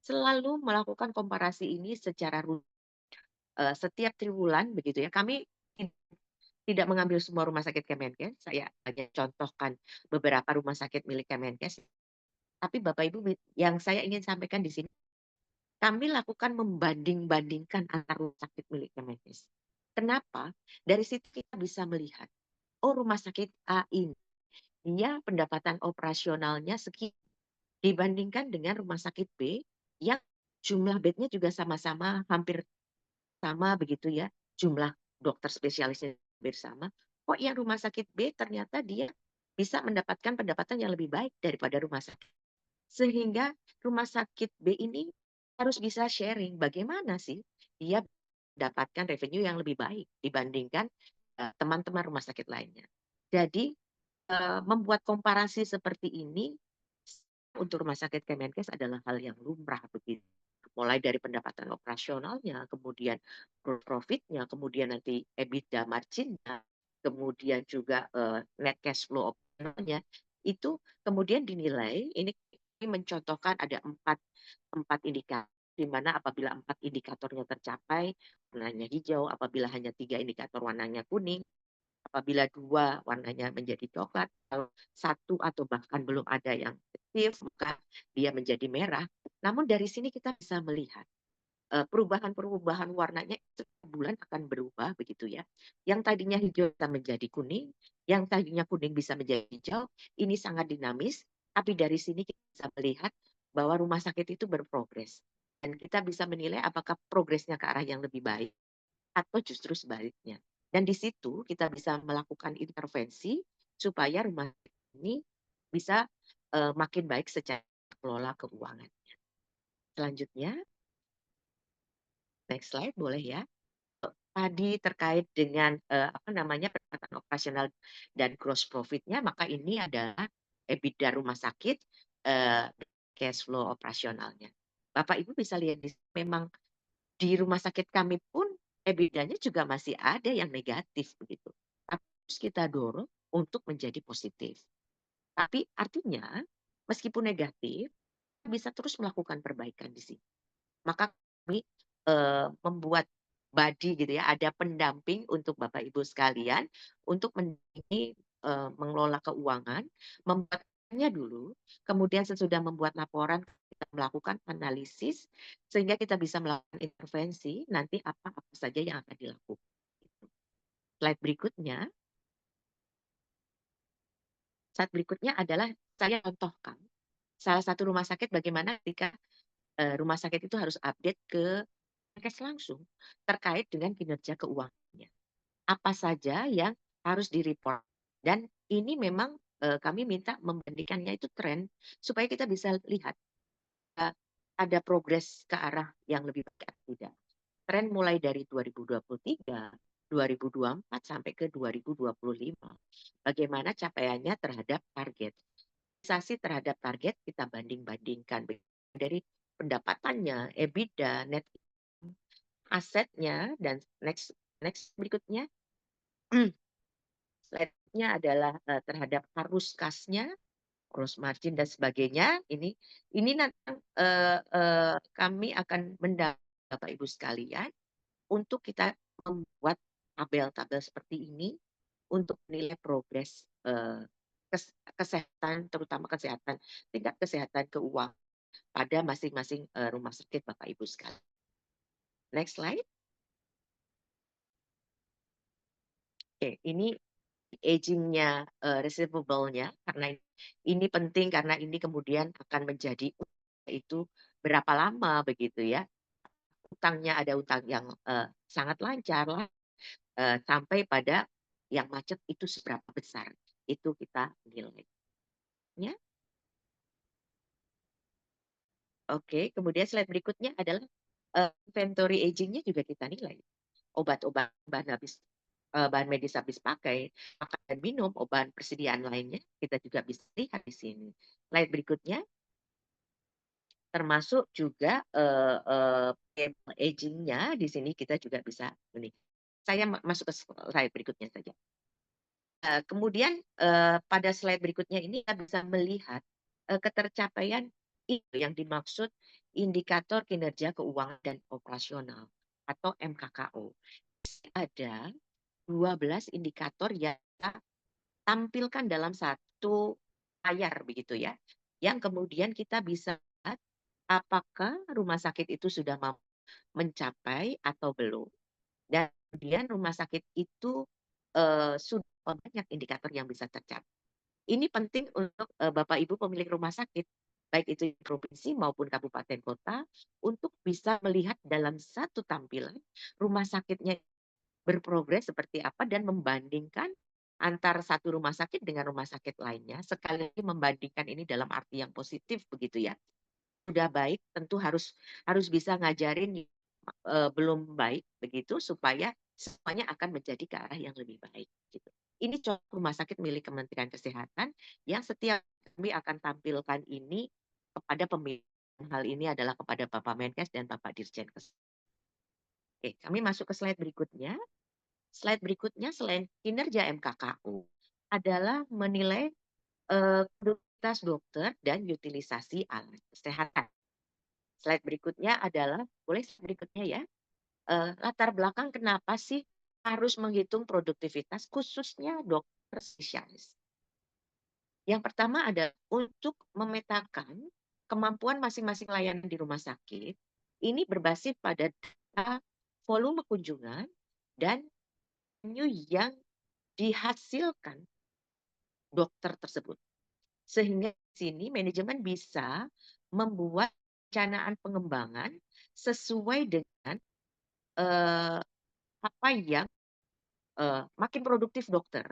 selalu melakukan komparasi ini secara setiap triwulan begitu ya. Kami tidak mengambil semua rumah sakit Kemenkes, saya hanya contohkan beberapa rumah sakit milik Kemenkes. Tapi Bapak Ibu, yang saya ingin sampaikan di sini, kami lakukan membanding-bandingkan antar rumah sakit milik Kemenkes. Kenapa? Dari situ kita bisa melihat, oh rumah sakit A ini, dia pendapatan operasionalnya sekian dibandingkan dengan rumah sakit B yang jumlah bednya juga sama-sama hampir sama begitu ya, jumlah dokter spesialisnya bersama. Kok yang rumah sakit B ternyata dia bisa mendapatkan pendapatan yang lebih baik daripada rumah sakit. Sehingga rumah sakit B ini harus bisa sharing bagaimana sih dia mendapatkan revenue yang lebih baik dibandingkan teman-teman rumah sakit lainnya. Jadi membuat komparasi seperti ini untuk rumah sakit Kemenkes adalah hal yang lumrah begitu. Mulai dari pendapatan operasionalnya, kemudian profitnya, kemudian nanti EBITDA marginnya, kemudian juga net cash flow operasionalnya, itu kemudian dinilai, ini mencontohkan ada empat indikator, di mana apabila 4 indikatornya tercapai, warnanya hijau, apabila hanya 3 indikator warnanya kuning, apabila 2 warnanya menjadi coklat, kalau 1 atau bahkan belum ada yang aktif, maka dia menjadi merah. Namun dari sini kita bisa melihat perubahan-perubahan warnanya setiap bulan akan berubah begitu ya. Yang tadinya hijau bisa menjadi kuning, yang tadinya kuning bisa menjadi hijau, ini sangat dinamis, tapi dari sini kita bisa melihat bahwa rumah sakit itu berprogres. Dan kita bisa menilai apakah progresnya ke arah yang lebih baik atau justru sebaliknya. Dan di situ kita bisa melakukan intervensi supaya rumah sakit ini bisa makin baik secara kelola keuangannya. Selanjutnya, next slide boleh ya. Tadi terkait dengan pendapatan operasional dan gross profitnya, maka ini adalah EBITDA rumah sakit, cash flow operasionalnya. Bapak Ibu bisa lihat memang di rumah sakit kami pun EBITDA-nya juga masih ada yang negatif begitu. Tapi harus kita dorong untuk menjadi positif. Tapi artinya meskipun negatif, bisa terus melakukan perbaikan di sini. Maka kami membuat body gitu ya, ada pendamping untuk Bapak Ibu sekalian untuk mengelola keuangan, membuatnya dulu, kemudian sesudah membuat laporan kita melakukan analisis sehingga kita bisa melakukan intervensi nanti apa saja yang akan dilakukan. Slide berikutnya adalah saya contohkan salah satu rumah sakit bagaimana ketika rumah sakit itu harus update ke Menkes langsung terkait dengan kinerja keuangannya. Apa saja yang harus di-report. Dan ini memang kami minta membandingkannya itu tren supaya kita bisa lihat ada progres ke arah yang lebih baik atau tidak. Tren mulai dari 2023, 2024 sampai ke 2025. Bagaimana capaiannya terhadap target. Realisasi terhadap target kita banding-bandingkan dari pendapatannya, EBITDA, net asetnya, dan next berikutnya slide-nya adalah terhadap arus kasnya, gross margin dan sebagainya. Ini nanti kami akan mendapatkan Bapak Ibu sekalian untuk kita membuat tabel-tabel seperti ini untuk menilai progres kesehatan, terutama tingkat kesehatan keuangan pada masing-masing rumah sakit Bapak Ibu sekalian. Next slide. Oke, ini aging-nya, receivable-nya, karena ini penting karena ini kemudian akan menjadi itu berapa lama begitu ya. Utangnya ada utang yang sangat lancar sampai pada yang macet itu seberapa besar. Itu kita nilai. Ya. Oke, kemudian slide berikutnya adalah inventory aging-nya juga kita nilai. Obat-obat, bahan medis habis pakai, makan dan minum, obat persediaan lainnya, kita juga bisa lihat di sini. Slide berikutnya, termasuk juga aging-nya, di sini kita juga bisa menikah. Saya masuk ke slide berikutnya saja. Kemudian pada slide berikutnya ini kita bisa melihat ketercapaian itu yang dimaksud indikator kinerja keuangan dan operasional atau MKKO. Ada 12 indikator yang kita tampilkan dalam satu layar begitu ya. Yang kemudian kita bisa lihat apakah rumah sakit itu sudah mampu mencapai atau belum. Dan kemudian rumah sakit itu sudah banyak indikator yang bisa tercapai. Ini penting untuk Bapak Ibu pemilik rumah sakit, baik itu provinsi maupun kabupaten kota, untuk bisa melihat dalam satu tampilan rumah sakitnya berprogres seperti apa dan membandingkan antara satu rumah sakit dengan rumah sakit lainnya. Sekali lagi membandingkan ini dalam arti yang positif begitu ya. Sudah baik tentu harus bisa ngajarin belum baik begitu supaya semuanya akan menjadi ke arah yang lebih baik gitu. Ini contoh rumah sakit milik Kementerian Kesehatan yang setiap kami akan tampilkan ini kepada pemilik. Hal ini adalah kepada Bapak Menkes dan Bapak Dirjen Kesehatan. Oke, kami masuk ke slide berikutnya. Slide berikutnya selain kinerja MKKO adalah menilai produktivitas dokter dan utilisasi alat kesehatan. Slide berikutnya adalah, boleh berikutnya ya, latar belakang kenapa sih harus menghitung produktivitas khususnya dokter spesialis. Yang pertama adalah untuk memetakan kemampuan masing-masing layanan di rumah sakit. Ini berbasis pada data volume kunjungan dan revenue yang dihasilkan dokter tersebut. Sehingga di sini manajemen bisa membuat perencanaan pengembangan sesuai dengan apa yang makin produktif dokter.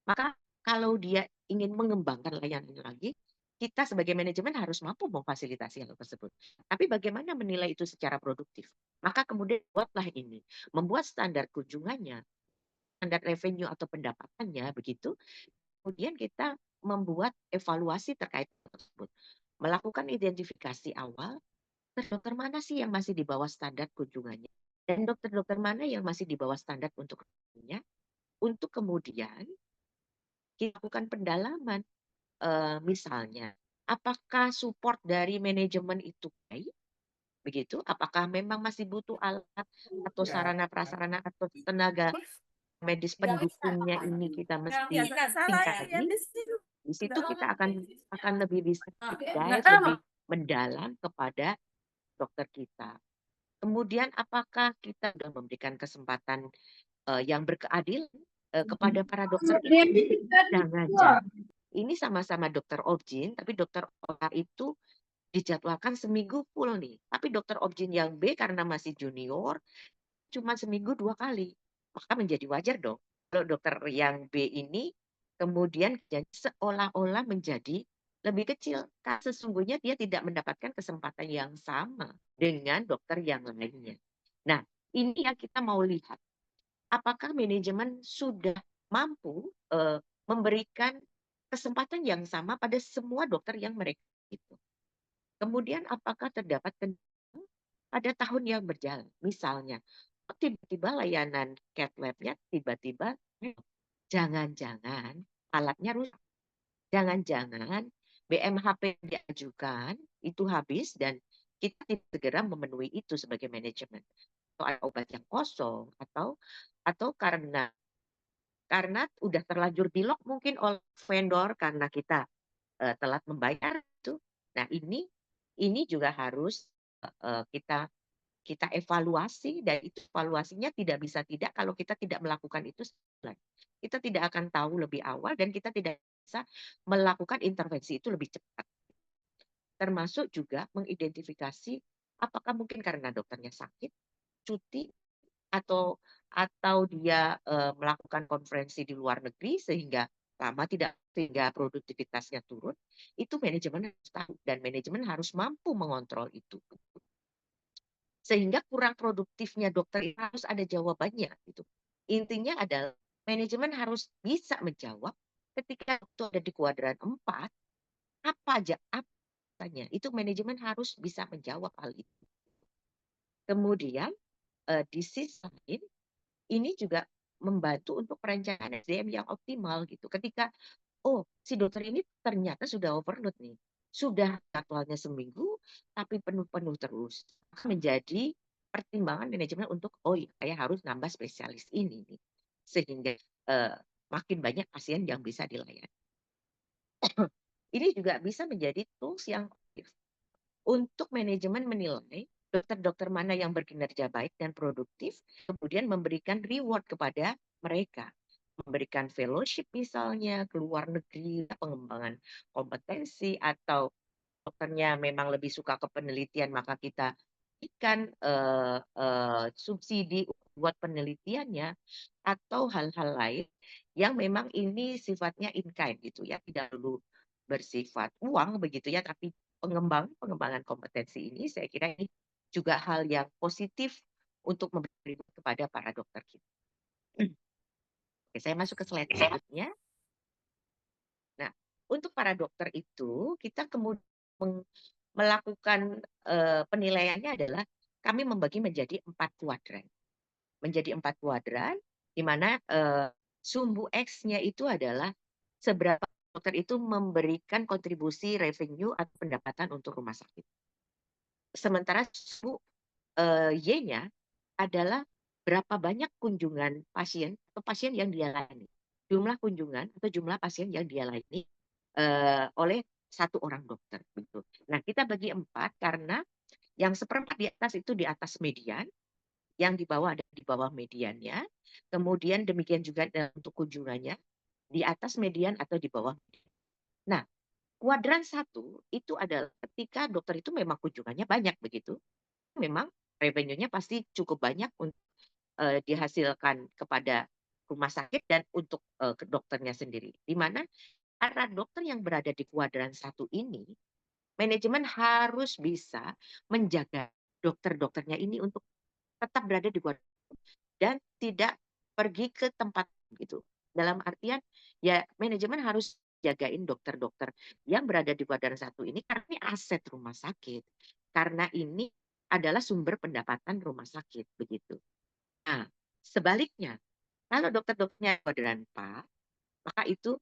Maka kalau dia ingin mengembangkan layanan lagi, kita sebagai manajemen harus mampu memfasilitasi hal tersebut. Tapi bagaimana menilai itu secara produktif? Maka kemudian buatlah ini, membuat standar kunjungannya, standar revenue atau pendapatannya begitu. Kemudian kita membuat evaluasi terkait tersebut. Melakukan identifikasi awal, dokter mana sih yang masih di bawah standar kunjungannya? Dan dokter-dokter mana yang masih di bawah standar untuk kunjungannya? Untuk kemudian kita lakukan pendalaman. Misalnya, apakah support dari manajemen itu baik? Begitu, apakah memang masih butuh alat atau sarana prasarana atau tenaga medis pendukungnya ini kita mesti tingkatkan. Di situ kita akan lebih bisa guys, lebih mendalam kepada dokter kita. Kemudian apakah kita sudah memberikan kesempatan yang berkeadilan kepada para dokter itu? Jangan-jangan ini sama-sama dokter objin, tapi dokter OR itu dijadwalkan seminggu full nih. Tapi dokter objin yang B karena masih junior, cuma seminggu 2 kali. Maka menjadi wajar dong kalau dokter yang B ini kemudian jadi seolah-olah menjadi lebih kecil. Karena sesungguhnya dia tidak mendapatkan kesempatan yang sama dengan dokter yang lainnya. Nah, ini yang kita mau lihat. Apakah manajemen sudah mampu memberikan kesempatan yang sama pada semua dokter yang mereka itu. Kemudian apakah terdapat kendala pada tahun yang berjalan? Misalnya, tiba-tiba layanan cath lab-nya tiba-tiba jangan-jangan alatnya rusak. Jangan-jangan BMHP yang diajukan itu habis dan kita tidak segera memenuhi itu sebagai manajemen. Atau ada obat yang kosong atau karena udah terlanjur dilok mungkin oleh vendor karena kita telat membayar itu. Nah, ini juga harus kita evaluasi, dan itu evaluasinya tidak bisa tidak kalau kita tidak melakukan itu. Kita tidak akan tahu lebih awal dan kita tidak bisa melakukan intervensi itu lebih cepat. Termasuk juga mengidentifikasi apakah mungkin karena dokternya sakit, cuti, atau dia melakukan konferensi di luar negeri sehingga sehingga produktivitasnya turun. Itu manajemen harus tahu dan manajemen harus mampu mengontrol itu. Sehingga kurang produktifnya dokter itu harus ada jawabannya gitu. Intinya adalah manajemen harus bisa menjawab ketika itu ada di kuadran 4, apa aja apanya. Itu manajemen harus bisa menjawab hal itu. Kemudian di sisi lain ini juga membantu untuk perencanaan SDM yang optimal gitu. Ketika si dokter ini ternyata sudah overload nih. Sudah jadwalnya seminggu tapi penuh-penuh terus. Menjadi pertimbangan manajemen untuk saya harus nambah spesialis ini nih. Sehingga makin banyak pasien yang bisa dilayani. Ini juga bisa menjadi tools yang untuk manajemen menilai dokter-dokter mana yang berkinerja baik dan produktif, kemudian memberikan reward kepada mereka. Memberikan fellowship misalnya ke luar negeri, pengembangan kompetensi, atau dokternya memang lebih suka ke penelitian, maka kita berikan subsidi buat penelitiannya, atau hal-hal lain yang memang ini sifatnya in kind gitu ya, tidak perlu bersifat uang begitu ya, tapi pengembangan kompetensi ini saya kira ini juga hal yang positif untuk memberi kepada para dokter kita. Oke, saya masuk ke slide selanjutnya. Nah, untuk para dokter itu kita kemudian melakukan penilaiannya adalah kami membagi menjadi 4 kuadran. Menjadi 4 kuadran di mana sumbu X-nya itu adalah seberapa dokter itu memberikan kontribusi revenue atau pendapatan untuk rumah sakit. Sementara sumbu Y-nya adalah berapa banyak kunjungan pasien atau pasien yang dia layani. Jumlah kunjungan atau jumlah pasien yang dia layani oleh satu orang dokter. Gitu. Nah, kita bagi 4 karena yang seperempat di atas itu di atas median, yang di bawah ada di bawah mediannya, kemudian demikian juga untuk kunjungannya, di atas median atau di bawah median. Nah, kuadran 1 itu adalah ketika dokter itu memang kunjungannya banyak begitu, memang revenue-nya pasti cukup banyak untuk dihasilkan kepada rumah sakit dan untuk ke dokternya sendiri. Di mana para dokter yang berada di kuadran 1 ini, manajemen harus bisa menjaga dokter-dokternya ini untuk tetap berada di kuadran dan tidak pergi ke tempat gitu. Dalam artian ya manajemen harus jagain dokter-dokter yang berada di kuadran 1 ini karena ini aset rumah sakit. Karena ini adalah sumber pendapatan rumah sakit begitu. Nah, sebaliknya, kalau dokter-dokternya kuadran 4, maka itu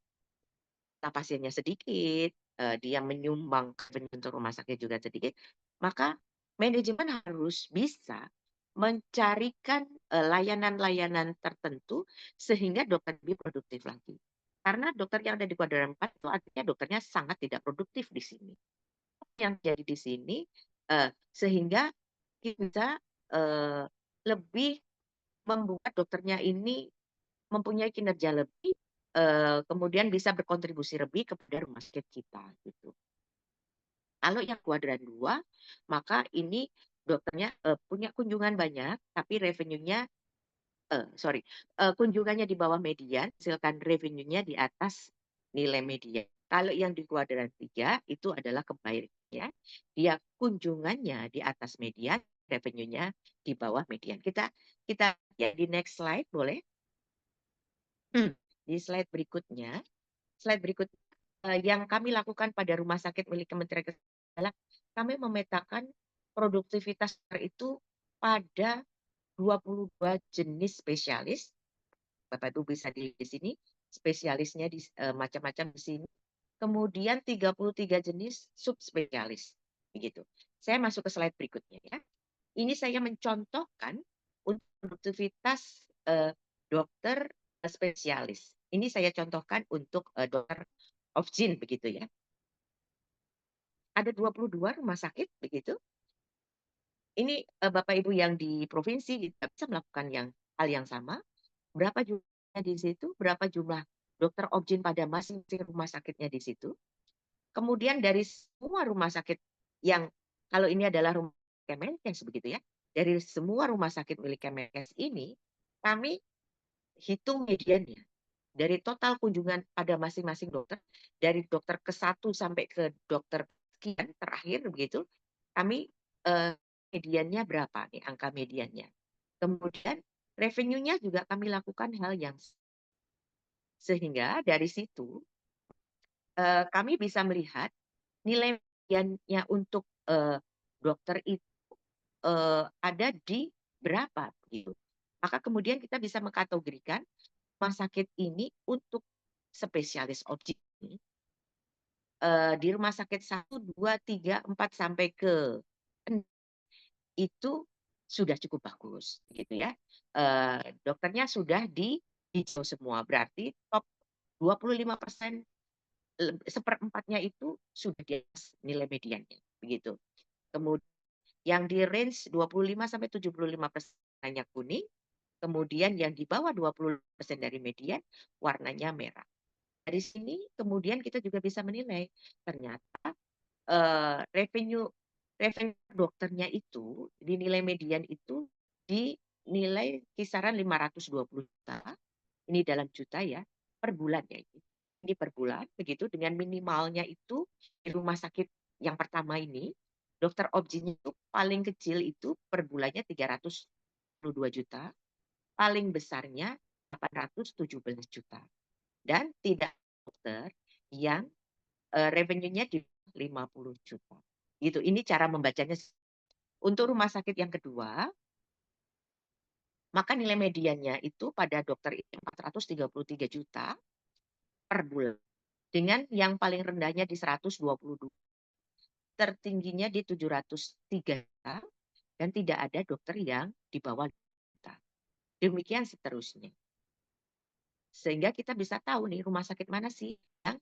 pasiennya sedikit, dia menyumbang untuk rumah sakit juga sedikit, maka manajemen harus bisa mencarikan layanan-layanan tertentu sehingga dokter lebih produktif lagi. Karena dokter yang ada di kuadran 4 itu artinya dokternya sangat tidak produktif di sini. yang jadi di sini sehingga kita lebih membuat dokternya ini mempunyai kinerja lebih, kemudian bisa berkontribusi lebih kepada rumah sakit kita gitu. Kalau yang kuadran 2, maka ini dokternya punya kunjungan banyak, tapi revenue-nya kunjungannya di bawah median, hasilkan revenue-nya di atas nilai median. Kalau yang di kuadran 3 itu adalah kebaliknya, dia kunjungannya di atas median, revenue-nya di bawah median. Kita ya di next slide boleh? Di slide berikutnya yang kami lakukan pada rumah sakit milik Kementerian Kesehatan adalah kami memetakan produktivitas itu pada 22 jenis spesialis. Bapak Ibu bisa dilihat di sini, spesialisnya di macam-macam di sini. Kemudian 33 jenis subspesialis. Begitu. Saya masuk ke slide berikutnya ya. Ini saya mencontohkan untuk produktivitas dokter spesialis. Ini saya contohkan untuk dokter Opjin begitu ya. Ada 22 rumah sakit begitu. Ini Bapak Ibu yang di provinsi bisa melakukan hal yang sama. Berapa jumlahnya di situ? Berapa jumlah dokter Opjin pada masing-masing rumah sakitnya di situ? Kemudian dari semua rumah sakit yang kalau ini adalah rumah Kemenkes begitu ya. Dari semua rumah sakit milik Kemenkes ini kami hitung mediannya. Dari total kunjungan pada masing-masing dokter, dari dokter ke-1 sampai ke dokter sekian terakhir begitu, kami mediannya berapa nih angka mediannya. Kemudian revenue-nya juga kami lakukan hal yang sehingga dari situ kami bisa melihat nilai mediannya untuk dokter itu ada di berapa gitu. Maka kemudian kita bisa mengkategorikan rumah sakit ini untuk spesialis Opjin di rumah sakit 1, 2, 3, 4 sampai ke 6 itu sudah cukup bagus gitu ya. Dokternya sudah di hijau semua, berarti top 25%, seperempatnya itu sudah di atas nilai mediannya begitu. Kemudian yang di range 25 sampai 75% warnanya kuning, kemudian yang di bawah 20% dari median warnanya merah. Dari sini kemudian kita juga bisa menilai ternyata revenue dokternya itu di nilai median itu di nilai kisaran 520 juta. Ini dalam juta ya, per bulan ya ini. Ini per bulan begitu dengan minimalnya itu di rumah sakit yang pertama ini dokter Opjin itu paling kecil itu per bulannya 322 juta, paling besarnya 817 juta. Dan tidak dokter yang revenue-nya di 50 juta. Gitu. Ini cara membacanya. Untuk rumah sakit yang kedua, maka nilai mediannya itu pada dokter itu 433 juta per bulan. Dengan yang paling rendahnya di 122, tertingginya di 703 juta, dan tidak ada dokter yang di bawah juta. Demikian seterusnya. Sehingga kita bisa tahu nih rumah sakit mana sih yang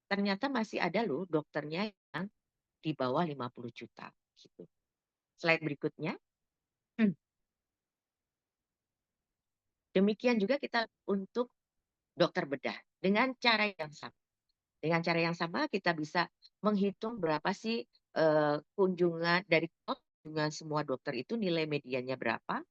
ternyata masih ada loh dokternya yang di bawah 50 juta. Gitu. Slide berikutnya. Demikian juga kita untuk dokter bedah dengan cara yang sama. Dengan cara yang sama kita bisa menghitung berapa sih kunjungan dari kunjungan semua dokter itu nilai mediannya berapa,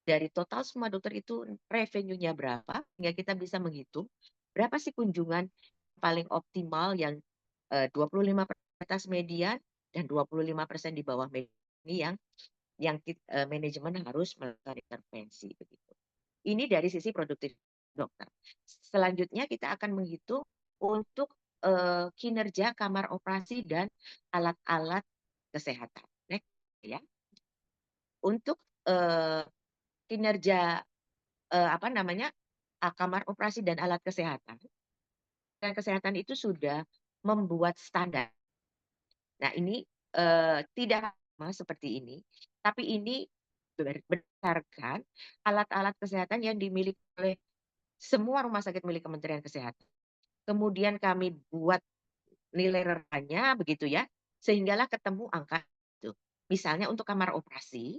dari total semua dokter itu revenue-nya berapa, sehingga kita bisa menghitung berapa sih kunjungan paling optimal yang 25% atas median dan 25% di bawah median ini yang manajemen harus melakukan intervensi begitu. Ini dari sisi produktif dokter. Selanjutnya kita akan menghitung untuk kinerja kamar operasi dan alat-alat kesehatan. Next, ya. Untuk kinerja kamar operasi dan alat kesehatan. Dan kesehatan itu sudah membuat standar. Nah, ini tidak sama seperti ini, tapi ini berdasarkan alat-alat kesehatan yang dimiliki oleh semua rumah sakit milik Kementerian Kesehatan. Kemudian kami buat nilai reranya begitu ya, sehinggalah ketemu angka itu. Misalnya untuk kamar operasi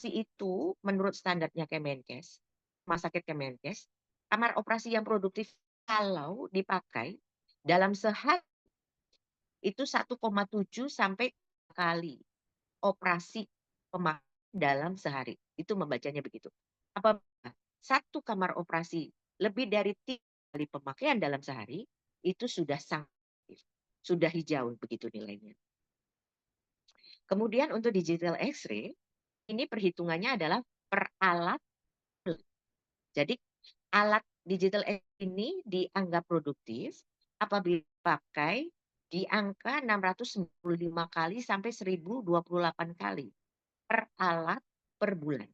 itu menurut standarnya Kemenkes, rumah sakit Kemenkes, kamar operasi yang produktif kalau dipakai dalam sehari itu 1,7 sampai kali operasi pemakaian dalam sehari. Itu membacanya begitu. Apabila satu kamar operasi lebih dari 3 kali pemakaian dalam sehari, itu sudah sangat aktif, sudah hijau begitu nilainya. Kemudian untuk digital X-ray, ini perhitungannya adalah per alat. Jadi alat digital X-ray ini dianggap produktif apabila dipakai di angka 695 kali sampai 1028 kali per alat per bulan.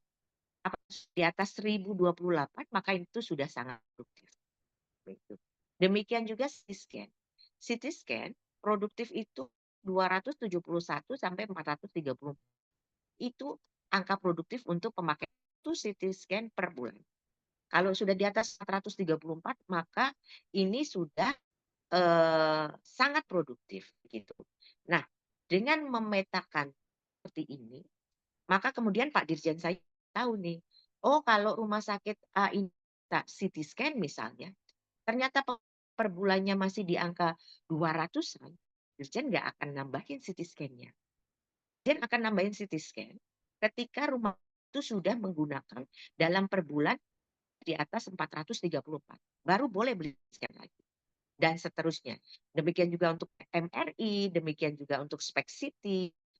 Di atas 1028 maka itu sudah sangat produktif. Demikian juga CT scan. CT scan produktif itu 271 sampai 430. Itu angka produktif untuk pemakaian itu CT scan per bulan. Kalau sudah di atas 434 maka ini sudah sangat produktif gitu. Nah, dengan memetakan seperti ini, maka kemudian Pak Dirjen saya tahu nih, oh kalau rumah sakit A ini CT scan misalnya, ternyata per bulannya masih di angka 200-an, Dirjen nggak akan nambahin CT scan-nya. Dirjen akan nambahin CT scan ketika rumah itu sudah menggunakan dalam per bulan di atas 434. Baru boleh beli scan lagi. Dan seterusnya. Demikian juga untuk MRI, demikian juga untuk SPECT CT,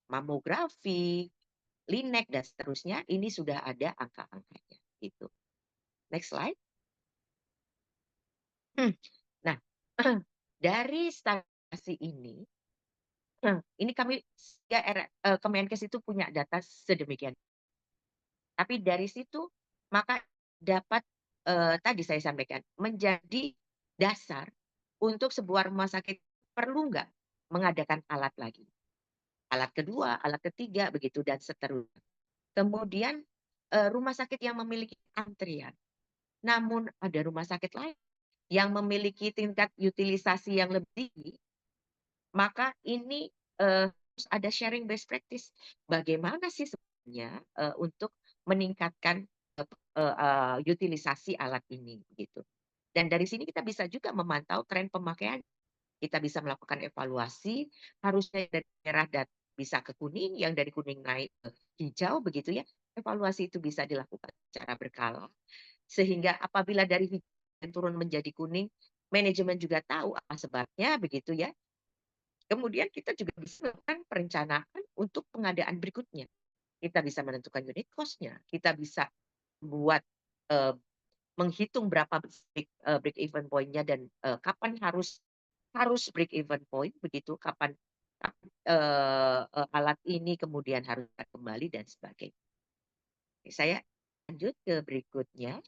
mamografi, Linek, dan seterusnya. Ini sudah ada angka-angkanya. Gitu. Next slide. Nah, dari standarisasi ini kami Kemenkes itu punya data sedemikian. Tapi dari situ maka dapat tadi saya sampaikan menjadi dasar untuk sebuah rumah sakit perlu nggak mengadakan alat lagi. Alat kedua, alat ketiga, begitu dan seterusnya. Kemudian rumah sakit yang memiliki antrian. Namun ada rumah sakit lain yang memiliki tingkat utilisasi yang lebih tinggi, maka ini harus ada sharing best practice. Bagaimana sih sebenarnya untuk meningkatkan utilisasi alat ini gitu. Dan dari sini kita bisa juga memantau tren pemakaian. Kita bisa melakukan evaluasi, harusnya dari merah dan bisa ke kuning, yang dari kuning naik ke hijau begitu ya. Evaluasi itu bisa dilakukan secara berkala sehingga apabila dari hijau turun menjadi kuning, manajemen juga tahu apa sebabnya begitu ya. Kemudian kita juga bisa melakukan perencanaan untuk pengadaan berikutnya. Kita bisa menentukan unit cost-nya, kita bisa buat menghitung berapa break even point-nya dan kapan harus break even point begitu, kapan alat ini kemudian harus kembali dan sebagainya. Saya lanjut ke berikutnya.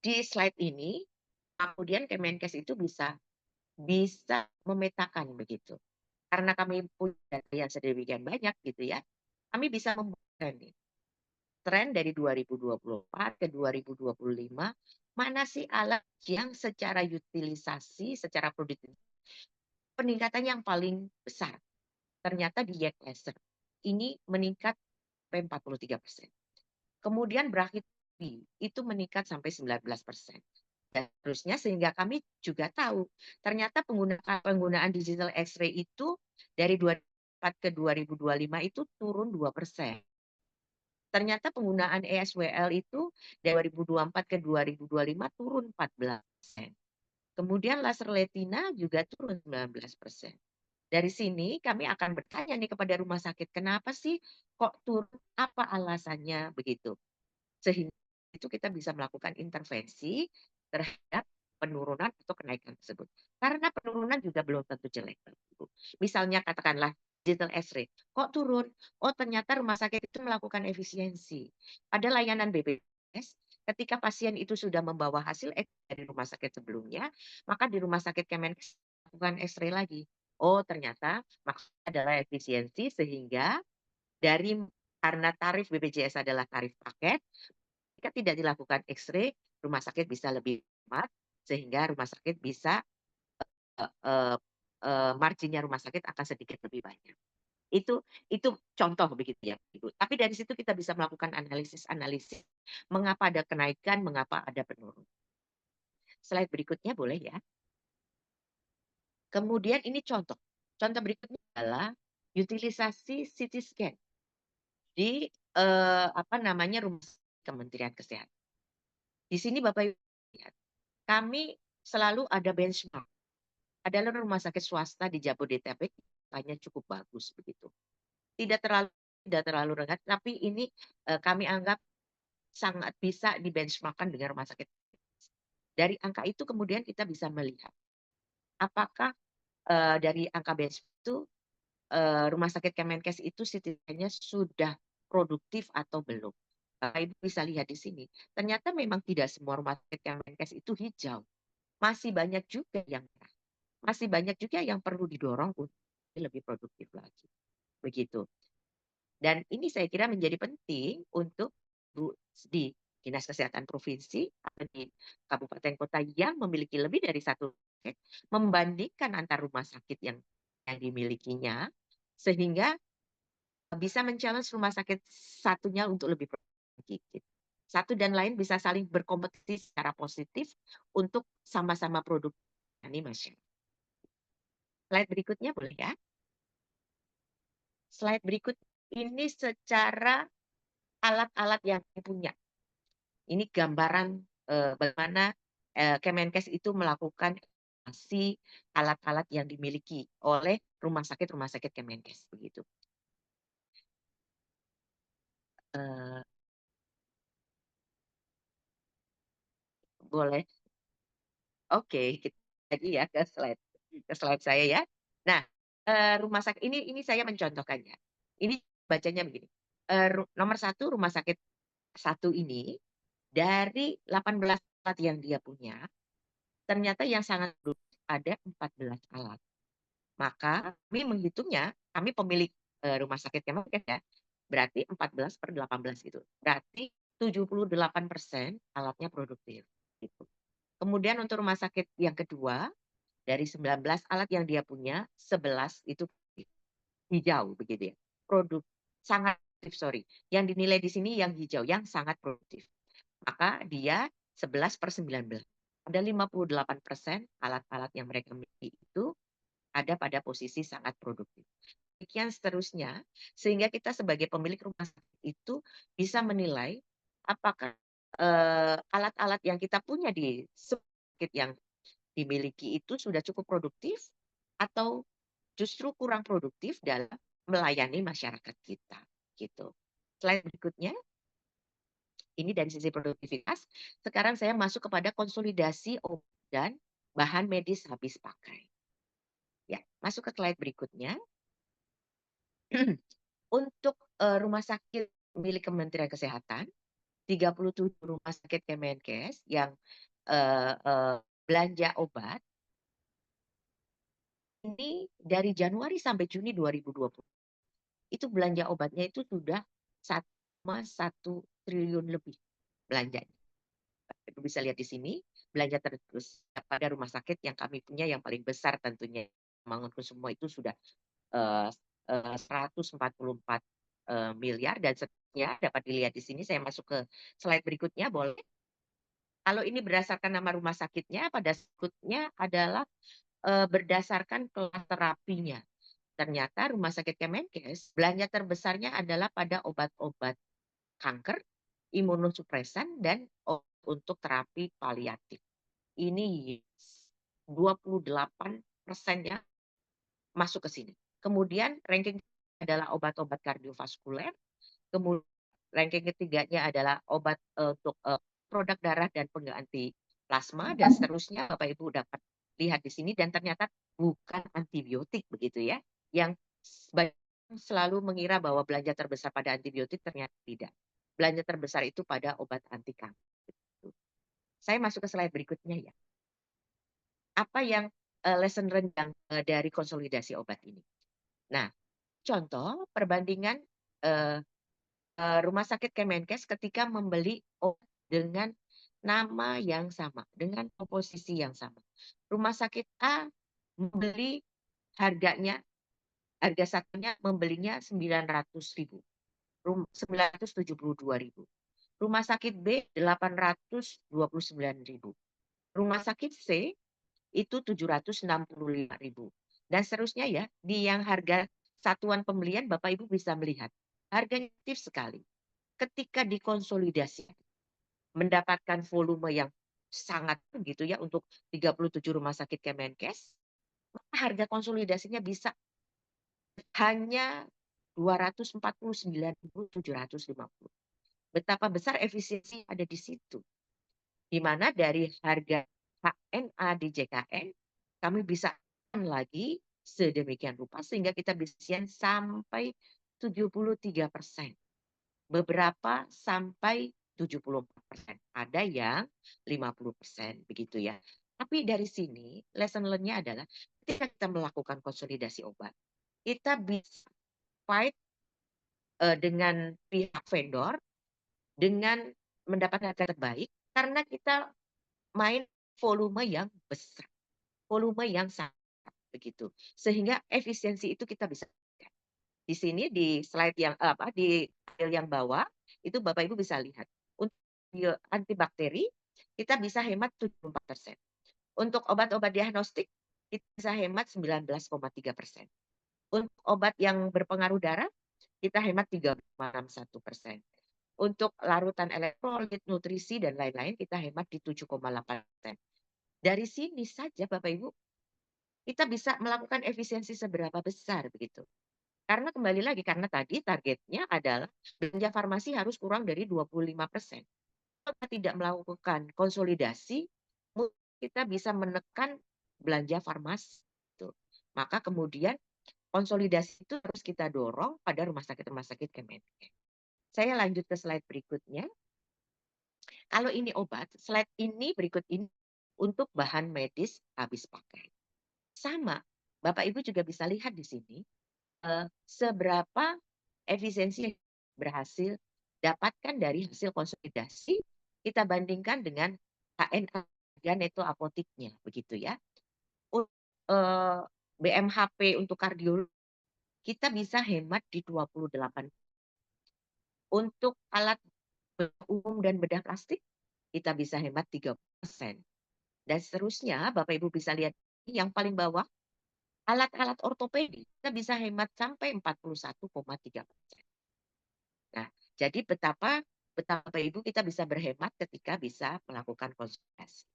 Di slide ini kemudian Kemenkes itu bisa memetakan begitu. Karena kami punya data yang sedemikian banyak gitu ya, kami bisa membuat nih tren dari 2024 ke 2025, mana sih alat yang secara utilisasi, secara produktif peningkatan yang paling besar. Ternyata di YEK laser ini meningkat sampai 43%. Kemudian brachytherapy itu meningkat sampai 19%. Dan terusnya sehingga kami juga tahu ternyata penggunaan digital X-ray itu dari 2024 ke 2025 itu turun 2%. Ternyata penggunaan ESWL itu dari 2024 ke 2025 turun 14%. Kemudian laser retina juga turun 19%. Dari sini kami akan bertanya nih kepada rumah sakit, kenapa sih kok turun, apa alasannya begitu. Sehingga itu kita bisa melakukan intervensi terhadap penurunan atau kenaikan tersebut. Karena penurunan juga belum tentu jelek. Misalnya katakanlah digital X-ray, kok turun? Oh ternyata rumah sakit itu melakukan efisiensi. Pada layanan BPJS, ketika pasien itu sudah membawa hasil dari rumah sakit sebelumnya, maka di rumah sakit Kemenkes melakukan X-ray lagi. Oh ternyata maksudnya adalah efisiensi sehingga karena tarif BPJS adalah tarif paket, jika tidak dilakukan X-ray, rumah sakit bisa lebih hemat sehingga rumah sakit bisa marginnya rumah sakit akan sedikit lebih banyak. Itu contoh begitu ya, Ibu. Tapi dari situ kita bisa melakukan analisis mengapa ada kenaikan, mengapa ada penurunan. Slide berikutnya boleh ya. Kemudian ini contoh. Contoh berikutnya adalah utilisasi CT scan di rumah Kementerian Kesehatan. Di sini Bapak Ibu lihat, kami selalu ada benchmark. Adalah rumah sakit swasta di Jabodetabek hanya cukup bagus begitu. Tidak terlalu rendah, tapi ini kami anggap sangat bisa dibenchmarkkan dengan rumah sakit. Dari angka itu kemudian kita bisa melihat apakah dari angka benchmark itu rumah sakit Kemenkes itu setidaknya sudah produktif atau belum. Ibu bisa lihat di sini. Ternyata memang tidak semua rumah sakit Kemenkes itu hijau. Masih banyak juga yang merah. Masih banyak juga yang perlu didorong untuk lebih produktif lagi. Begitu. Dan ini saya kira menjadi penting untuk di Dinas Kesehatan Provinsi atau di kabupaten kota yang memiliki lebih dari satu sakit, membandingkan antar rumah sakit yang dimilikinya, sehingga bisa men-challenge rumah sakit satunya untuk lebih produktif. Satu dan lain bisa saling berkompetisi secara positif untuk sama-sama produktif. Ini masyarakat. Slide berikutnya boleh ya. Slide berikut ini secara alat-alat yang punya. Ini gambaran bagaimana Kemenkes itu melakukan alat-alat yang dimiliki oleh rumah sakit Kemenkes begitu. Boleh. Oke, kita lagi ya ke slide saya ya. Nah, rumah sakit ini saya mencontohkannya. Ini bacanya begini. Nomor 1 rumah sakit 1 ini dari 18 alat yang dia punya, ternyata yang sangat produktif ada 14 alat. Maka kami menghitungnya, kami pemilik rumah sakit Kemenkes ya, berarti 14/18 gitu. Berarti 78% alatnya produktif. Gitu. Kemudian untuk rumah sakit yang kedua, dari 19 alat yang dia punya, 11 itu hijau begitu ya. Sangat produktif, sorry. Yang dinilai di sini yang hijau, yang sangat produktif. Maka dia 11/19. Ada 58% alat-alat yang mereka miliki itu ada pada posisi sangat produktif. Demikian seterusnya, sehingga kita sebagai pemilik rumah sakit itu bisa menilai apakah alat-alat yang kita punya di sakit yang dimiliki itu sudah cukup produktif atau justru kurang produktif dalam melayani masyarakat kita. Gitu. Slide berikutnya. Ini dari sisi produktivitas. Sekarang saya masuk kepada konsolidasi obat dan bahan medis habis pakai. Ya, masuk ke slide berikutnya. Untuk rumah sakit milik Kementerian Kesehatan, 37 rumah sakit Kemenkes yang belanja obat ini dari Januari sampai Juni 2020 itu belanja obatnya itu sudah 1,1 triliun lebih belanjanya. Ibu bisa lihat di sini belanja terus pada rumah sakit yang kami punya yang paling besar tentunya Mangunkusumo itu sudah 144 miliar dan seterusnya dapat dilihat di sini. Saya masuk ke slide berikutnya boleh. Kalau ini berdasarkan nama rumah sakitnya, pada berikutnya adalah berdasarkan kelas terapinya. Ternyata rumah sakit Kemenkes belanja terbesarnya adalah pada obat-obat kanker, imunosupresan, dan untuk terapi paliatif. Ini 28%-nya masuk ke sini. Kemudian ranking adalah obat-obat kardiovaskuler. Kemudian ranking ketiganya adalah obat untuk produk darah dan pengganti plasma dan seterusnya. Bapak Ibu dapat lihat di sini dan ternyata bukan antibiotik begitu ya. Yang selalu mengira bahwa belanja terbesar pada antibiotik ternyata tidak. Belanja terbesar itu pada obat anti kanker. Saya masuk ke slide berikutnya ya. Apa yang lesson learned dari konsolidasi obat ini? Nah, contoh perbandingan rumah sakit Kemenkes ketika membeli obat dengan nama yang sama, dengan komposisi yang sama. Rumah sakit A membeli harga satunya membelinya 900.000, 972.000. Rumah sakit B 829.000. Rumah sakit C itu 765.000. Dan seterusnya ya, di yang harga satuan pembelian Bapak Ibu bisa melihat harganya aktif sekali. Ketika dikonsolidasi mendapatkan volume yang sangat gitu ya untuk 37 rumah sakit Kemenkes, harga konsolidasinya bisa hanya 249.750. Betapa besar efisiensi ada di situ. Di mana dari harga HNA di JKN kami bisa lagi sedemikian rupa sehingga kita bisa sampai 73%. Beberapa sampai 74%. Ada yang 50% begitu ya. Tapi dari sini lesson learn-nya adalah ketika kita melakukan konsolidasi obat, kita bisa fight dengan pihak vendor dengan mendapatkan harga terbaik karena kita main volume yang besar, volume yang sangat begitu, sehingga efisiensi itu kita bisa lihat. Di sini di slide yang di file yang bawah itu Bapak Ibu bisa lihat untuk antibakteri kita bisa hemat 74%. Untuk obat-obat diagnostik kita bisa hemat 19,3%. Untuk obat yang berpengaruh darah kita hemat 3,61%. Untuk larutan elektrolit, nutrisi, dan lain-lain kita hemat di 7,8%. Dari sini saja Bapak Ibu, kita bisa melakukan efisiensi seberapa besar begitu. Karena kembali lagi, karena tadi targetnya adalah belanja farmasi harus kurang dari 25%. Kalau kita tidak melakukan konsolidasi, kita bisa menekan belanja farmasi. Maka kemudian konsolidasi itu harus kita dorong pada rumah sakit Kemenkes. Saya lanjut ke slide berikutnya. Kalau ini obat, slide ini berikut ini untuk bahan medis habis pakai. Sama, Bapak Ibu juga bisa lihat di sini seberapa efisiensi yang berhasil dapatkan dari hasil konsolidasi kita bandingkan dengan HNA harga neto apotiknya, begitu ya. BMHP untuk kardiologi kita bisa hemat di 28. Untuk alat umum dan bedah plastik, kita bisa hemat 30%. Dan seterusnya, Bapak Ibu bisa lihat yang paling bawah, alat-alat ortopedi, kita bisa hemat sampai 41,3%. Nah, jadi betapa Ibu kita bisa berhemat ketika bisa melakukan konsultasi.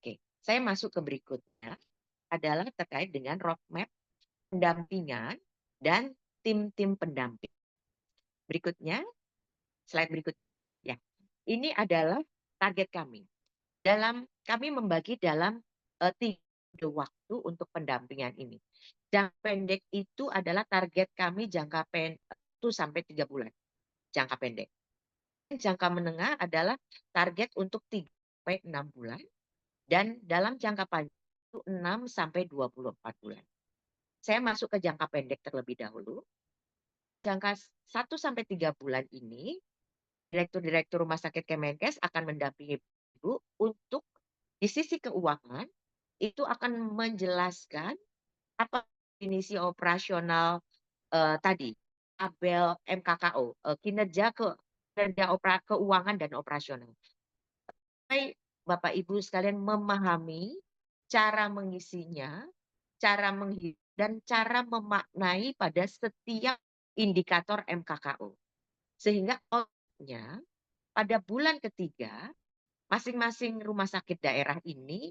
Oke, saya masuk ke berikutnya, adalah terkait dengan roadmap pendampingan dan tim-tim pendamping. Berikutnya, slide berikutnya. Ya, ini adalah target kami. Kami membagi dalam 3 waktu untuk pendampingan ini. Jangka pendek itu adalah target kami jangka pendek 1 sampai 3 bulan. Jangka pendek. Jangka menengah adalah target untuk 3 sampai 6 bulan. Dan dalam jangka panjang itu 6 sampai 24 bulan. Saya masuk ke jangka pendek terlebih dahulu. Jangka 1 sampai 3 bulan ini, direktur-direktur rumah sakit Kemenkes akan mendampingi Ibu untuk di sisi keuangan itu akan menjelaskan apa definisi operasional tadi, tabel MKKO, kinerja keuangan dan operasional. Supaya Bapak Ibu sekalian memahami cara mengisinya, cara menghitung dan cara memaknai pada setiap indikator MKKO. Sehingga pada bulan ketiga, masing-masing rumah sakit daerah ini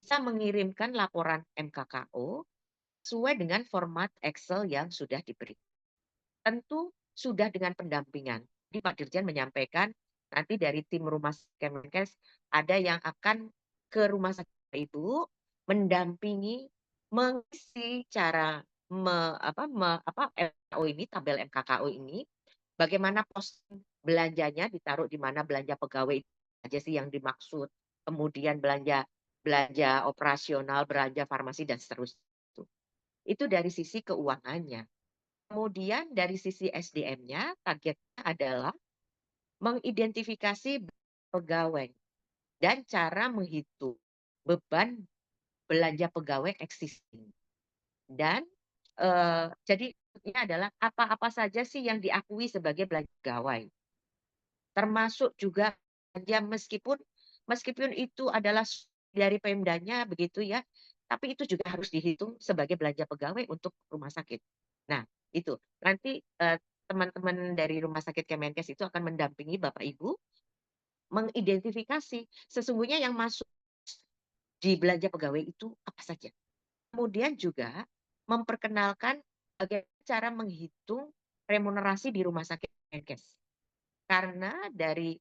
bisa mengirimkan laporan MKKO sesuai dengan format Excel yang sudah diberi. Tentu sudah dengan pendampingan. Di Pak Dirjen menyampaikan nanti dari tim rumah sakit Kemenkes ada yang akan ke rumah sakit Ibu mendampingi mengisi cara MKKO ini, tabel MKKO ini, bagaimana pos belanjanya ditaruh di mana, belanja pegawai aja sih yang dimaksud, kemudian belanja operasional, belanja farmasi dan seterusnya. Itu dari sisi keuangannya. Kemudian dari sisi SDM-nya targetnya adalah mengidentifikasi pegawai dan cara menghitung beban belanja pegawai existing. Dan jadi ini adalah apa-apa saja sih yang diakui sebagai belanja pegawai, termasuk juga belanja meskipun itu adalah dari Pemdanya begitu ya, tapi itu juga harus dihitung sebagai belanja pegawai untuk rumah sakit. Nah, itu nanti teman-teman dari rumah sakit Kemenkes itu akan mendampingi Bapak Ibu mengidentifikasi sesungguhnya yang masuk di belanja pegawai itu apa saja. Kemudian juga memperkenalkan bagaimana cara menghitung remunerasi di rumah sakit Kemenkes. Karena dari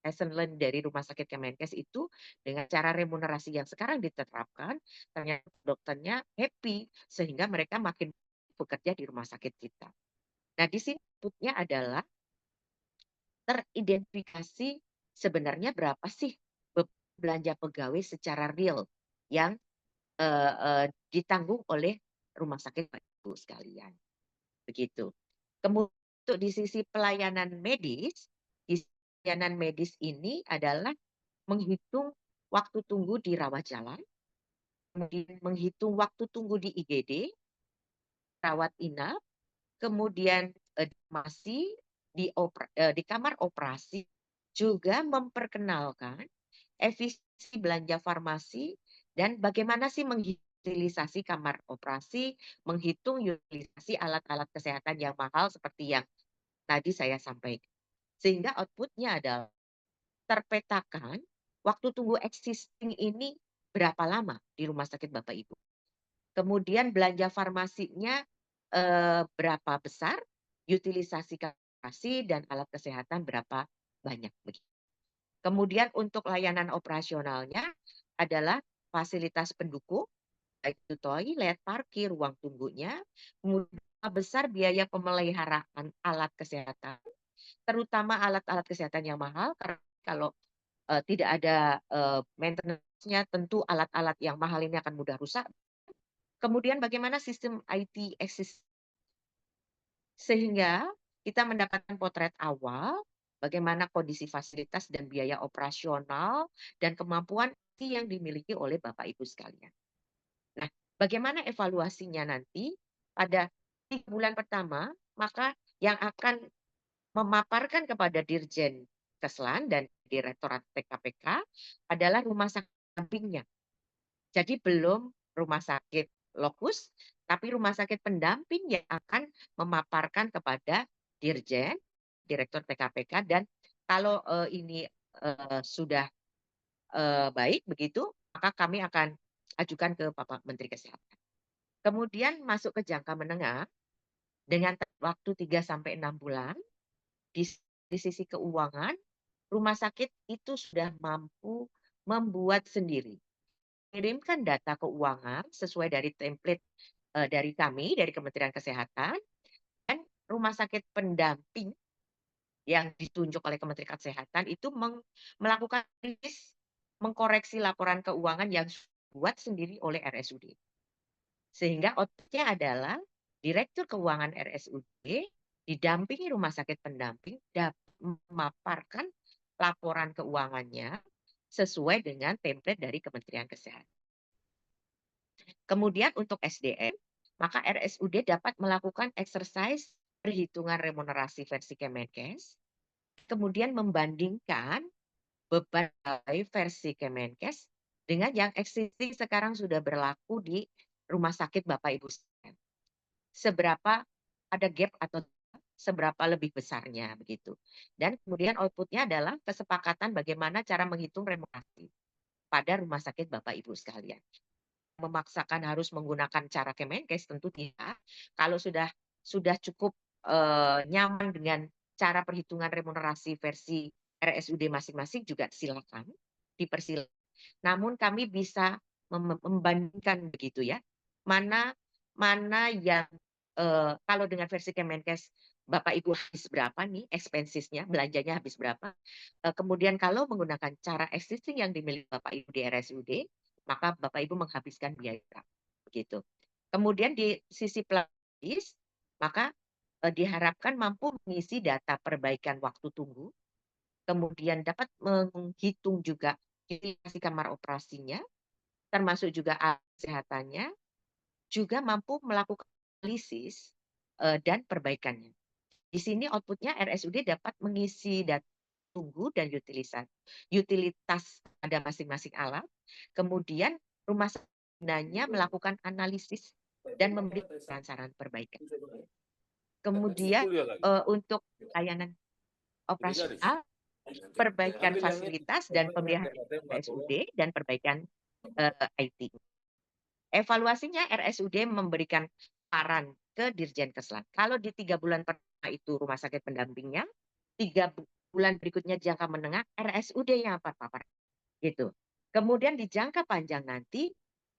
lesson learned dari rumah sakit Kemenkes itu dengan cara remunerasi yang sekarang diterapkan, ternyata dokternya happy sehingga mereka makin bekerja di rumah sakit kita. Nah, di sini inputnya adalah teridentifikasi sebenarnya berapa sih belanja pegawai secara real yang ditanggung oleh rumah sakit Bapak Ibu sekalian. Begitu. Kemudian untuk di sisi pelayanan medis, pelayanan medis ini adalah menghitung waktu tunggu di rawat jalan, kemudian menghitung waktu tunggu di IGD, rawat inap, kemudian masih di kamar operasi, juga memperkenalkan efisiensi belanja farmasi dan bagaimana sih mengutilisasi kamar operasi, menghitung utilisasi alat-alat kesehatan yang mahal seperti yang tadi saya sampaikan. Sehingga outputnya adalah terpetakan waktu tunggu existing ini berapa lama di rumah sakit Bapak Ibu. Kemudian belanja farmasinya berapa besar, utilisasi farmasi dan alat kesehatan berapa banyak. Kemudian untuk layanan operasionalnya adalah fasilitas pendukung, baik itu toilet, parkir, ruang tunggunya, kemudian besar biaya pemeliharaan alat kesehatan, terutama alat-alat kesehatan yang mahal, karena kalau tidak ada maintenance-nya, tentu alat-alat yang mahal ini akan mudah rusak. Kemudian bagaimana sistem IT eksis, sehingga kita mendapatkan potret awal bagaimana kondisi fasilitas dan biaya operasional dan kemampuan yang dimiliki oleh Bapak Ibu sekalian. Nah, bagaimana evaluasinya nanti pada 3 bulan pertama, maka yang akan memaparkan kepada Dirjen Keslan dan Direktorat TKPK adalah rumah sakit pendampingnya. Jadi belum rumah sakit lokus, tapi rumah sakit pendamping yang akan memaparkan kepada Dirjen, Direktur TKPK, dan kalau ini sudah baik begitu, maka kami akan ajukan ke Bapak Menteri Kesehatan. Kemudian masuk ke jangka menengah dengan waktu 3-6 bulan, di sisi keuangan, rumah sakit itu sudah mampu membuat sendiri. Kirimkan data keuangan sesuai dari template dari kami, dari Kementerian Kesehatan, dan rumah sakit pendamping yang ditunjuk oleh Kementerian Kesehatan itu melakukan rilis, mengkoreksi laporan keuangan yang dibuat sendiri oleh RSUD. Sehingga outputnya adalah Direktur Keuangan RSUD didampingi rumah sakit pendamping dapat memaparkan laporan keuangannya sesuai dengan template dari Kementerian Kesehatan. Kemudian untuk SDM, maka RSUD dapat melakukan exercise perhitungan remunerasi versi Kemenkes, kemudian membandingkan beban versi Kemenkes dengan yang existing sekarang sudah berlaku di rumah sakit Bapak Ibu sekalian. Seberapa ada gap atau seberapa lebih besarnya begitu. Dan kemudian outputnya adalah kesepakatan bagaimana cara menghitung remunerasi pada rumah sakit Bapak Ibu sekalian. Memaksakan harus menggunakan cara Kemenkes tentu tidak. Kalau sudah cukup nyaman dengan cara perhitungan remunerasi versi RSUD masing-masing juga silakan dipersilakan. Namun kami bisa membandingkan begitu ya. Mana yang kalau dengan versi Kemenkes Bapak Ibu habis berapa nih expensesnya, belanjanya habis berapa. Kemudian kalau menggunakan cara existing yang dimiliki Bapak Ibu di RSUD, maka Bapak Ibu menghabiskan biaya begitu. Kemudian di sisi pelapis, maka diharapkan mampu mengisi data perbaikan waktu tunggu, kemudian dapat menghitung juga utilisasi kamar operasinya, termasuk juga alat kesehatannya, juga mampu melakukan analisis dan perbaikannya. Di sini outputnya RSUD dapat mengisi data tunggu dan utilitas pada masing-masing alat. Kemudian rumah sakitnya melakukan analisis dan memberikan saran perbaikan. Kemudian untuk layanan operasional, perbaikan fasilitas dan pemeliharaan RSUD dan perbaikan IT. Evaluasinya RSUD memberikan saran ke Dirjen Keslan. Kalau di 3 bulan pertama itu rumah sakit pendampingnya, 3 bulan berikutnya jangka menengah RSUD yang paparan. Gitu. Kemudian di jangka panjang nanti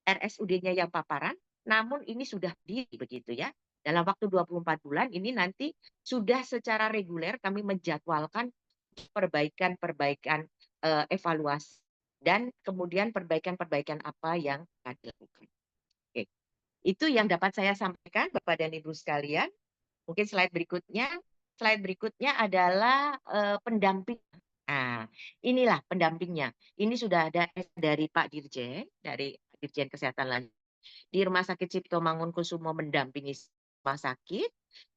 RSUD-nya yang paparan, namun ini sudah berdiri begitu ya. Dalam waktu 24 bulan ini nanti sudah secara reguler kami menjadwalkan perbaikan-perbaikan evaluasi dan kemudian perbaikan-perbaikan apa yang akan dilakukan. Oke. Itu yang dapat saya sampaikan Bapak dan Ibu sekalian. Mungkin slide berikutnya adalah pendamping. Nah, inilah pendampingnya. Ini sudah ada dari Pak Dirjen, dari Dirjen Kesehatan Lanjut. Di Rumah Sakit Cipto Mangunkusumo mendampingi rumah sakit.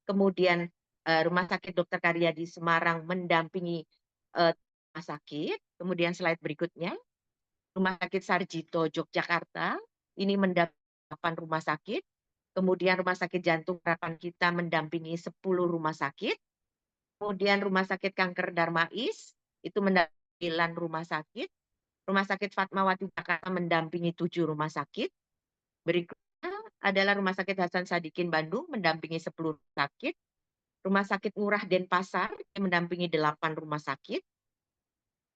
Kemudian Rumah Sakit Dr. Karyadi Semarang mendampingi rumah sakit. Kemudian slide berikutnya, Rumah Sakit Sarjito Yogyakarta ini mendampingi 8 rumah sakit. Kemudian Rumah Sakit Jantung Harapan Kita mendampingi 10 rumah sakit. Kemudian Rumah Sakit Kanker Darmais itu mendampingi 9 rumah sakit. Rumah Sakit Fatmawati Jakarta mendampingi 7 rumah sakit. Berikutnya adalah Rumah Sakit Hasan Sadikin Bandung mendampingi 10 rumah sakit. Rumah Sakit Ngurah Denpasar mendampingi 8 rumah sakit.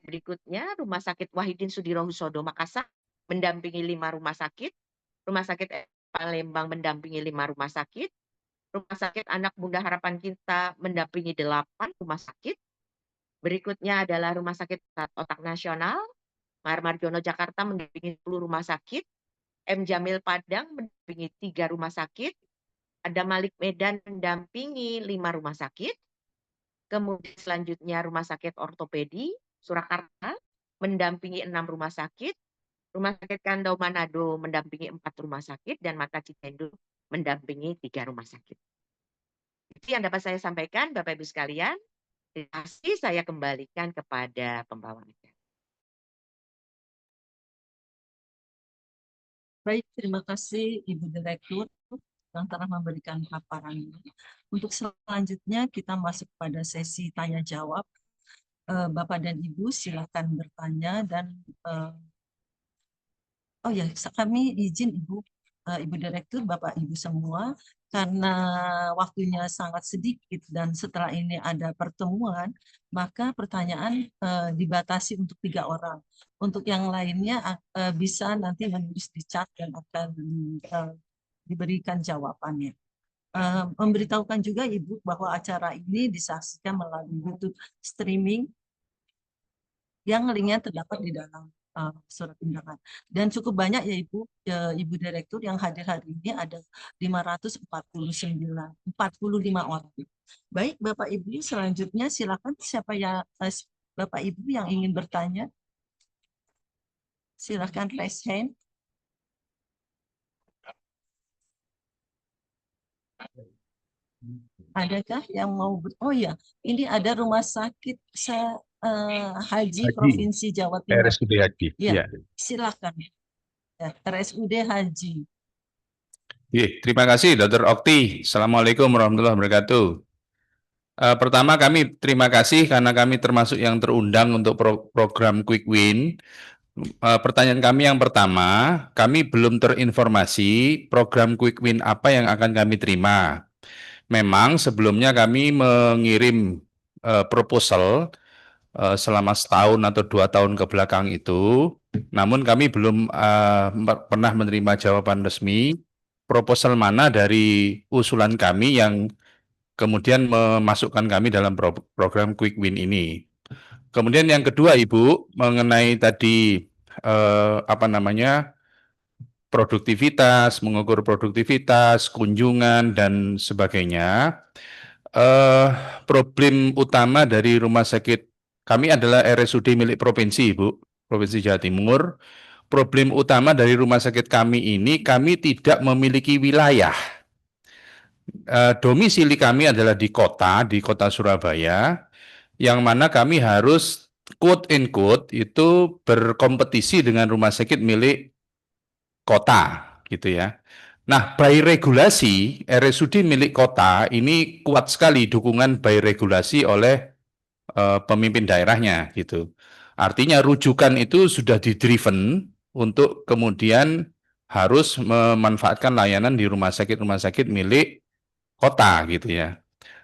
Berikutnya Rumah Sakit Wahidin Sudirohusodo Makassar mendampingi 5 rumah sakit. Rumah Sakit Palembang mendampingi 5 rumah sakit. Rumah Sakit Anak Bunda Harapan Kita mendampingi 8 rumah sakit. Berikutnya adalah Rumah Sakit Otak Nasional, Mar Marjono Jakarta mendampingi 10 rumah sakit. M. Jamil Padang mendampingi 3 rumah sakit. Ada Malik Medan mendampingi 5 rumah sakit. Kemudian selanjutnya Rumah Sakit Ortopedi Surakarta mendampingi 6 rumah sakit. Rumah Sakit Kandau Manado mendampingi 4 rumah sakit dan Mata Citendo mendampingi 3 rumah sakit. Itu yang dapat saya sampaikan Bapak Ibu sekalian. Terima kasih, saya kembalikan kepada pembawa acara. Baik, terima kasih Ibu Direktur yang telah memberikan paparannya. Untuk selanjutnya kita masuk pada sesi tanya jawab. Bapak dan Ibu silakan bertanya dan oh ya, kami izin Ibu Direktur, Bapak Ibu semua, karena waktunya sangat sedikit dan setelah ini ada pertemuan, maka pertanyaan dibatasi untuk 3 orang. Untuk yang lainnya bisa nanti menulis di chat dan akan diberikan jawabannya. Memberitahukan juga Ibu bahwa acara ini disaksikan melalui YouTube streaming yang linknya terdapat di dalam surat undangan. Dan cukup banyak ya Ibu Direktur yang hadir hari ini ada 545 orang. Baik Bapak Ibu, selanjutnya silakan siapa ya Bapak Ibu yang ingin bertanya. Silakan raise hand. Adakah yang mau oh ya, ini ada rumah sakit Haji Provinsi Jawa Timur. RSUD Haji. Ya, silakan. Ya, RSUD Haji. Terima kasih Dr. Okti. Assalamualaikum warahmatullahi wabarakatuh. Pertama kami terima kasih karena kami termasuk yang terundang untuk program Quick Win. Pertanyaan kami yang pertama, kami belum terinformasi program Quick Win apa yang akan kami terima. Memang sebelumnya kami mengirim proposal selama setahun atau 2 tahun ke belakang itu, namun kami belum pernah menerima jawaban resmi proposal mana dari usulan kami yang kemudian memasukkan kami dalam program Quick Win ini. Kemudian yang kedua Ibu, mengenai tadi produktivitas, mengukur produktivitas, kunjungan dan sebagainya. Problem utama dari rumah sakit kami adalah RSUD milik provinsi, Ibu, Provinsi Jawa Timur. problem utama dari rumah sakit kami ini, kami tidak memiliki wilayah. Domisili kami adalah di kota Surabaya, yang mana kami harus quote in quote itu berkompetisi dengan rumah sakit milik kota, gitu ya. Nah, by regulasi, RSUD milik kota ini kuat sekali dukungan by regulasi oleh pemimpin daerahnya, gitu. Artinya rujukan itu sudah di-driven untuk kemudian harus memanfaatkan layanan di rumah sakit milik kota, gitu ya.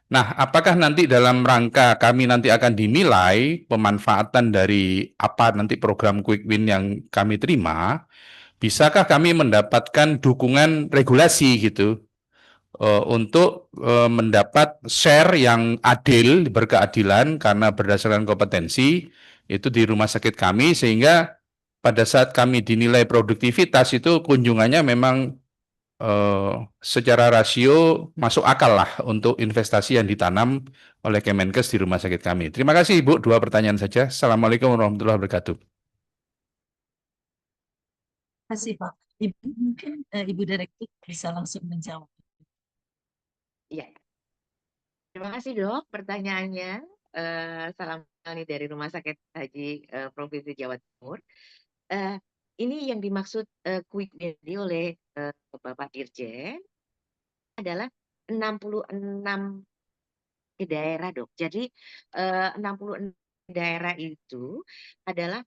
Nah, apakah nanti dalam rangka kami nanti akan dinilai pemanfaatan dari apa nanti program Quick Win yang kami terima, bisakah kami mendapatkan dukungan regulasi gitu untuk mendapat share yang adil, berkeadilan karena berdasarkan kompetensi itu di rumah sakit kami, sehingga pada saat kami dinilai produktivitas itu kunjungannya memang secara rasio masuk akal lah untuk investasi yang ditanam oleh Kemenkes di rumah sakit kami. Terima kasih Ibu, 2 pertanyaan saja. Assalamualaikum warahmatullahi wabarakatuh. Terima kasih Pak. Ibu mungkin Ibu Direktur bisa langsung menjawab. Iya. Terima kasih dok pertanyaannya. Salam kenal nih dari Rumah Sakit Haji Provinsi Jawa Timur. Ini yang dimaksud Quick Win oleh Bapak Dirjen adalah 66 daerah dok. Jadi 66 daerah itu adalah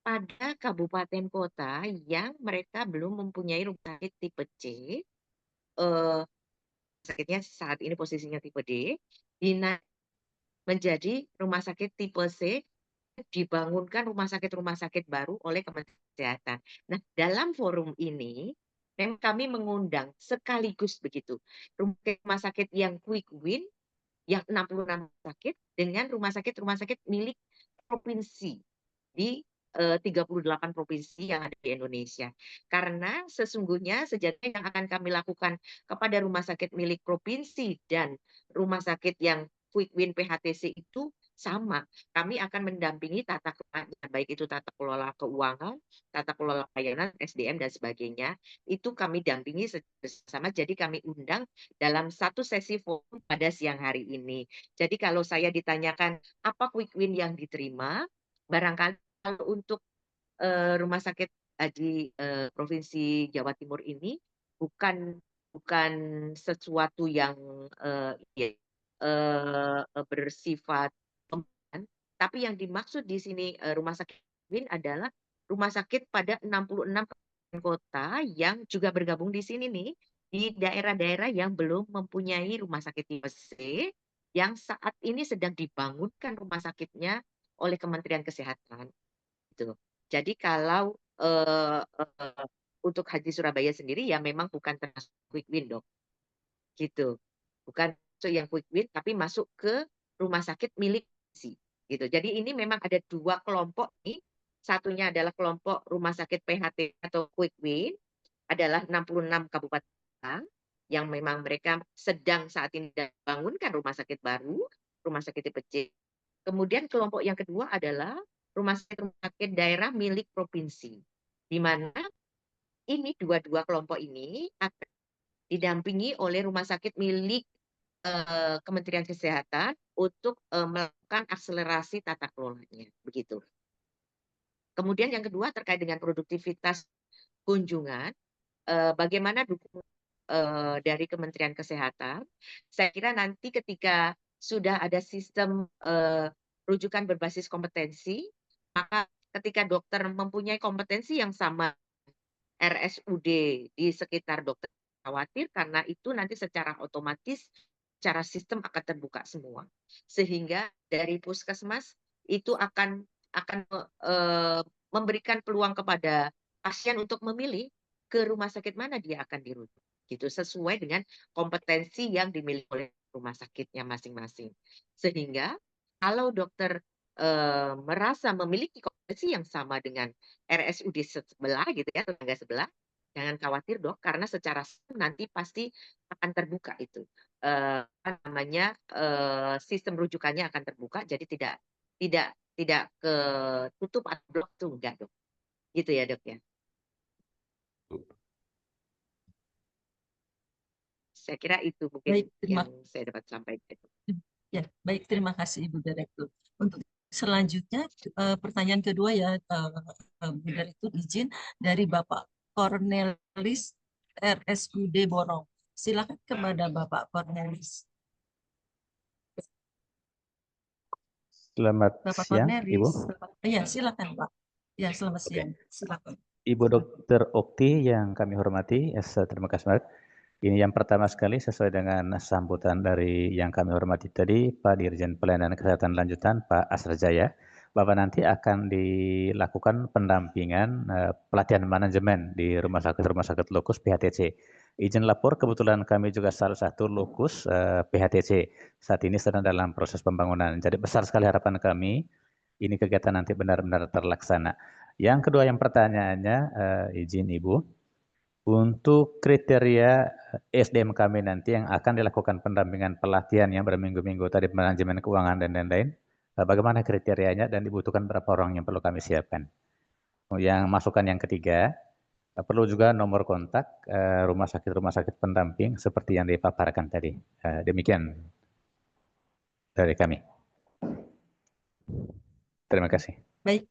pada kabupaten kota yang mereka belum mempunyai rumah sakit tipe C. Sakitnya saat ini posisinya tipe D, menjadi rumah sakit tipe C, dibangunkan rumah sakit baru oleh Kementerian Kesehatan. Nah, dalam forum ini memang kami mengundang sekaligus begitu rumah sakit yang Quick Win yang 66 sakit dengan rumah sakit milik provinsi di 38 provinsi yang ada di Indonesia. Karena sesungguhnya sejatinya yang akan kami lakukan kepada rumah sakit milik provinsi dan rumah sakit yang Quick Win PHTC itu sama. Kami akan mendampingi tata kelolanya, baik itu tata kelola keuangan, tata kelola pelayanan, SDM, dan sebagainya. Itu kami dampingi bersama, jadi kami undang dalam satu sesi forum pada siang hari ini. Jadi kalau saya ditanyakan apa Quick Win yang diterima, barangkali kalau untuk Rumah Sakit Haji Provinsi Jawa Timur ini bukan sesuatu yang bersifat pembinaan, tapi yang dimaksud di sini Rumah Sakit Win adalah rumah sakit pada 66 kota yang juga bergabung di sini nih, di daerah-daerah yang belum mempunyai rumah sakit tipe C, yang saat ini sedang dibangunkan rumah sakitnya oleh Kementerian Kesehatan. Gitu. Jadi kalau untuk Haji Surabaya sendiri ya memang bukan termasuk Quick Win dok, gitu. Bukan masuk yang Quick Win, tapi masuk ke rumah sakit milik si, gitu. Jadi ini memang ada 2 kelompok nih. Satunya adalah kelompok rumah sakit PHT atau Quick Win, adalah 66 kabupaten yang memang mereka sedang saat ini bangunkan rumah sakit baru, rumah sakit tipe C. Kemudian kelompok yang kedua adalah rumah sakit daerah milik provinsi, di mana ini dua kelompok ini akan didampingi oleh rumah sakit milik Kementerian Kesehatan untuk melakukan akselerasi tata kelolanya, begitu. Kemudian yang kedua terkait dengan produktivitas kunjungan, bagaimana dukungan dari Kementerian Kesehatan? Saya kira nanti ketika sudah ada sistem rujukan berbasis kompetensi, maka ketika dokter mempunyai kompetensi yang sama RSUD di sekitar dokter khawatir, karena itu nanti secara otomatis secara sistem akan terbuka semua, sehingga dari puskesmas itu akan memberikan peluang kepada pasien untuk memilih ke rumah sakit mana dia akan dirujuk, gitu, sesuai dengan kompetensi yang dimiliki oleh rumah sakitnya masing-masing. Sehingga kalau dokter merasa memiliki kompetensi yang sama dengan RSUD sebelah, gitu ya, tetangga sebelah, jangan khawatir dok, karena secara nanti pasti akan terbuka itu sistem rujukannya akan terbuka, jadi tidak ketutup atau blok itu enggak dok, gitu ya dok ya. Saya kira itu mungkin Baik, terima yang saya dapat sampaikan. Ya, baik, terima kasih Ibu Direktur. Untuk selanjutnya, pertanyaan kedua ya, Bu Direktur, izin dari Bapak Cornelis RSUD Borong. Silakan kepada Bapak Cornelis. Selamat Bapak siang, Ibu. Cornelis. Iya, silakan Pak. Ya, selamat Oke. siang. Silakan. Ibu Dr. Okti yang kami hormati, terima kasih banyak. Ini yang pertama sekali sesuai dengan sambutan dari yang kami hormati tadi, Pak Dirjen Pelayanan Kesehatan Lanjutan, Pak Asrajaya. Bapak nanti akan dilakukan pendampingan pelatihan manajemen di rumah sakit Lokus PHTC. Izin lapor, kebetulan kami juga salah satu Lokus PHTC. Saat ini sedang dalam proses pembangunan. Jadi besar sekali harapan kami, ini kegiatan nanti benar-benar terlaksana. Yang kedua, yang pertanyaannya, izin Ibu, untuk kriteria SDM kami nanti yang akan dilakukan pendampingan pelatihan yang berminggu-minggu tadi manajemen keuangan dan lain-lain, bagaimana kriterianya dan dibutuhkan berapa orang yang perlu kami siapkan. Yang masukan yang ketiga, perlu juga nomor kontak rumah sakit pendamping seperti yang dipaparkan tadi. Demikian dari kami. Terima kasih. Baik,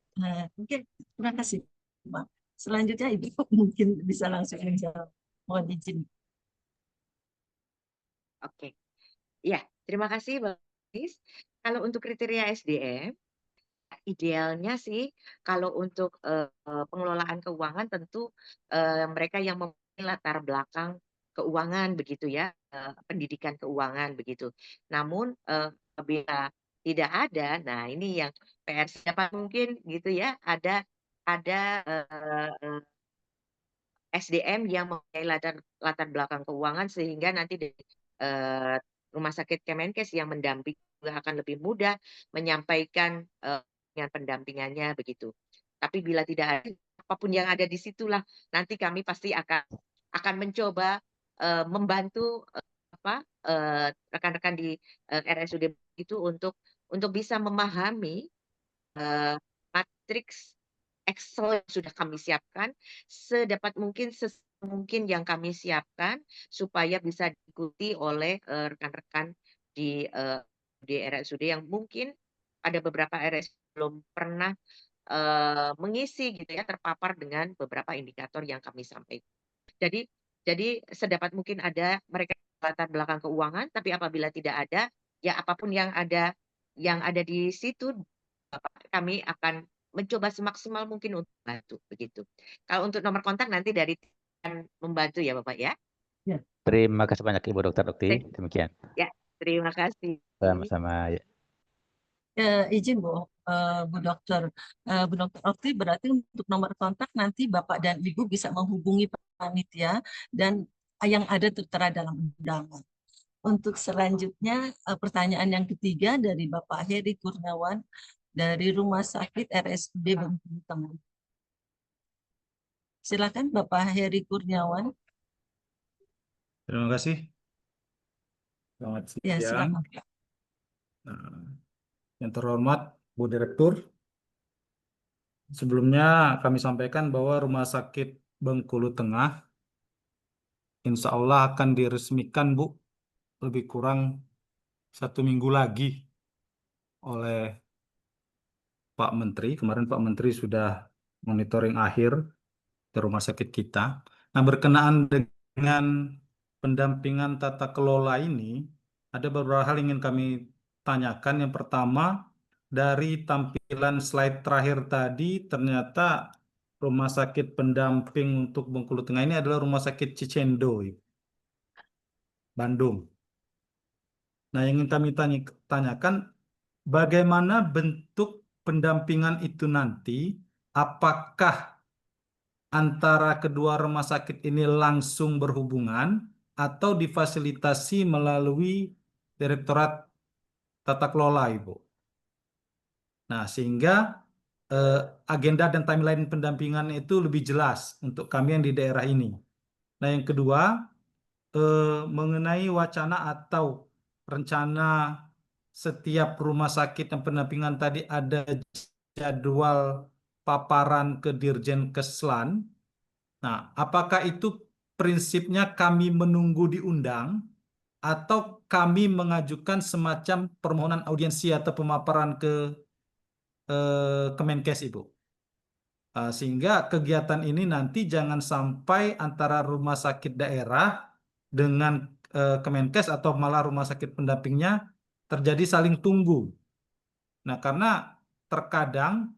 mungkin terima kasih Pak. Selanjutnya Ibu mungkin bisa langsung menjawab. Mohon izin. Oke. Ya, terima kasih Bang Nis. Kalau untuk kriteria SDM, idealnya sih kalau untuk pengelolaan keuangan tentu mereka yang memiliki latar belakang keuangan begitu ya, pendidikan keuangan begitu. Namun apabila tidak ada, nah ini yang PR siapa mungkin gitu ya, ada SDM yang mempunyai latar belakang keuangan sehingga nanti dari rumah sakit Kemenkes yang mendampingi juga akan lebih mudah menyampaikan dengan pendampingannya begitu. Tapi bila tidak ada, apapun yang ada di situlah nanti kami pasti akan mencoba membantu rekan-rekan di RSUD itu untuk bisa memahami matriks Excel yang sudah kami siapkan sedapat mungkin mungkin yang kami siapkan supaya bisa diikuti oleh rekan-rekan di RSUD yang mungkin ada beberapa RSUD belum pernah mengisi gitu ya, terpapar dengan beberapa indikator yang kami sampaikan. Jadi sedapat mungkin ada mereka latar belakang keuangan, tapi apabila tidak ada, ya apapun yang ada di situ kami akan mencoba semaksimal mungkin untuk membantu begitu. Kalau untuk nomor kontak nanti dari tim membantu ya Bapak ya. Terima kasih banyak Ibu Dr. Okti. Demikian. Ya, terima kasih. Sama-sama. Izin Bu Dokter, Bu Dokter Okti, berarti untuk nomor kontak nanti Bapak dan Ibu bisa menghubungi panitia dan yang ada tertera dalam undangan. Untuk selanjutnya pertanyaan yang ketiga dari Bapak Heri Kurniawan dari Rumah Sakit RSUD Bengkulu Tengah. Silakan Bapak Heri Kurniawan. Terima kasih. Selamat siang. Ya, silakan. Yang terhormat Bu Direktur, sebelumnya kami sampaikan bahwa Rumah Sakit Bengkulu Tengah insya Allah akan diresmikan Bu lebih kurang 1 minggu lagi oleh Pak Menteri. Kemarin Pak Menteri sudah monitoring akhir ke rumah sakit kita. Nah, berkenaan dengan pendampingan tata kelola ini, ada beberapa hal yang ingin kami tanyakan. Yang pertama, dari tampilan slide terakhir tadi, ternyata rumah sakit pendamping untuk Bengkulu Tengah ini adalah Rumah Sakit Cicendo, Bandung. Nah, yang ingin kami tanyakan, bagaimana bentuk pendampingan itu nanti? Apakah antara kedua rumah sakit ini langsung berhubungan atau difasilitasi melalui Direktorat Tata Kelola, Ibu? Nah, sehingga agenda dan timeline pendampingan itu lebih jelas untuk kami yang di daerah ini. Nah, yang kedua, mengenai wacana atau rencana setiap rumah sakit yang pendampingan tadi ada jadwal paparan ke Dirjen Keslan. Nah, apakah itu prinsipnya kami menunggu diundang atau kami mengajukan semacam permohonan audiensi atau pemaparan ke Kemenkes, Ibu? Sehingga kegiatan ini nanti jangan sampai antara rumah sakit daerah dengan Kemenkes atau malah rumah sakit pendampingnya terjadi saling tunggu. Nah, karena terkadang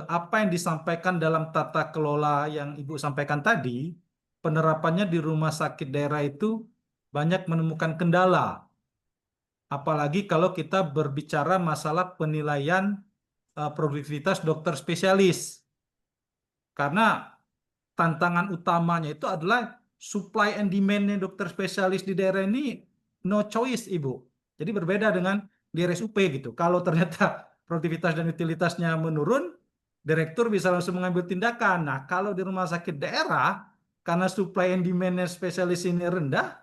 apa yang disampaikan dalam tata kelola yang Ibu sampaikan tadi, penerapannya di rumah sakit daerah itu banyak menemukan kendala. Apalagi kalau kita berbicara masalah penilaian produktivitas dokter spesialis. Karena tantangan utamanya itu adalah supply and demand-nya dokter spesialis di daerah ini no choice, Ibu. Jadi berbeda dengan di RSUP gitu. Kalau ternyata produktivitas dan utilitasnya menurun, direktur bisa langsung mengambil tindakan. Nah, kalau di rumah sakit daerah, karena supply and demand-nya spesialis ini rendah,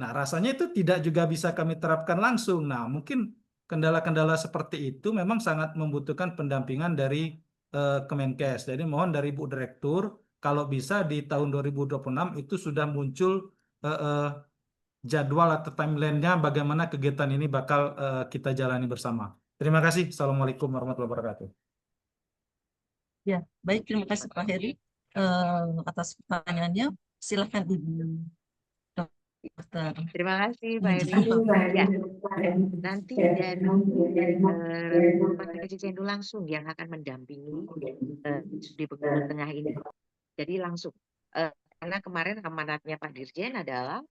nah rasanya itu tidak juga bisa kami terapkan langsung. Nah, mungkin kendala-kendala seperti itu memang sangat membutuhkan pendampingan dari Kemenkes. Jadi mohon dari Ibu Direktur, kalau bisa di tahun 2026 itu sudah muncul jadwal atau timeline-nya bagaimana kegiatan ini bakal kita jalani bersama. Terima kasih. Assalamualaikum warahmatullahi wabarakatuh. Ya, baik, terima kasih Pak Heri atas pertanyaannya. Silakan Ibu Dokter. Terima kasih Pak Lanjut, Heri. Pak. Ya, nanti dari Rumah Sakit Cicendo langsung yang akan mendampingi di Bengkulu Tengah ini. Jadi langsung, karena kemarin amanatnya Pak Dirjen adalah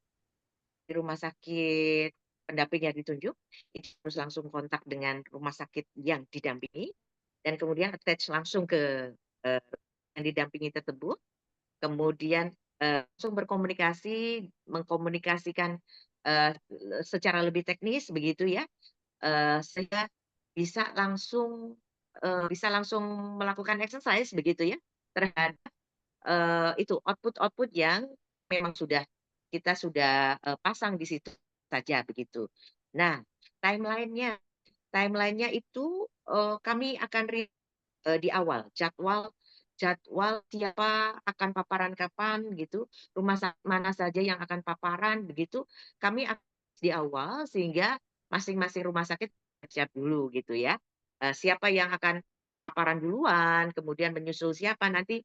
di rumah sakit pendamping yang ditunjuk, itu harus langsung kontak dengan rumah sakit yang didampingi, dan kemudian attach langsung ke yang didampingi tersebut, kemudian langsung berkomunikasi, mengkomunikasikan secara lebih teknis begitu ya, sehingga bisa langsung melakukan exercise begitu ya terhadap itu output yang memang kita sudah pasang di situ saja begitu. Nah, timelinenya itu kami akan di awal jadwal siapa akan paparan kapan gitu, rumah sakit mana saja yang akan paparan begitu, kami akan di awal sehingga masing-masing rumah sakit siap dulu gitu ya. Siapa yang akan paparan duluan, kemudian menyusul siapa nanti,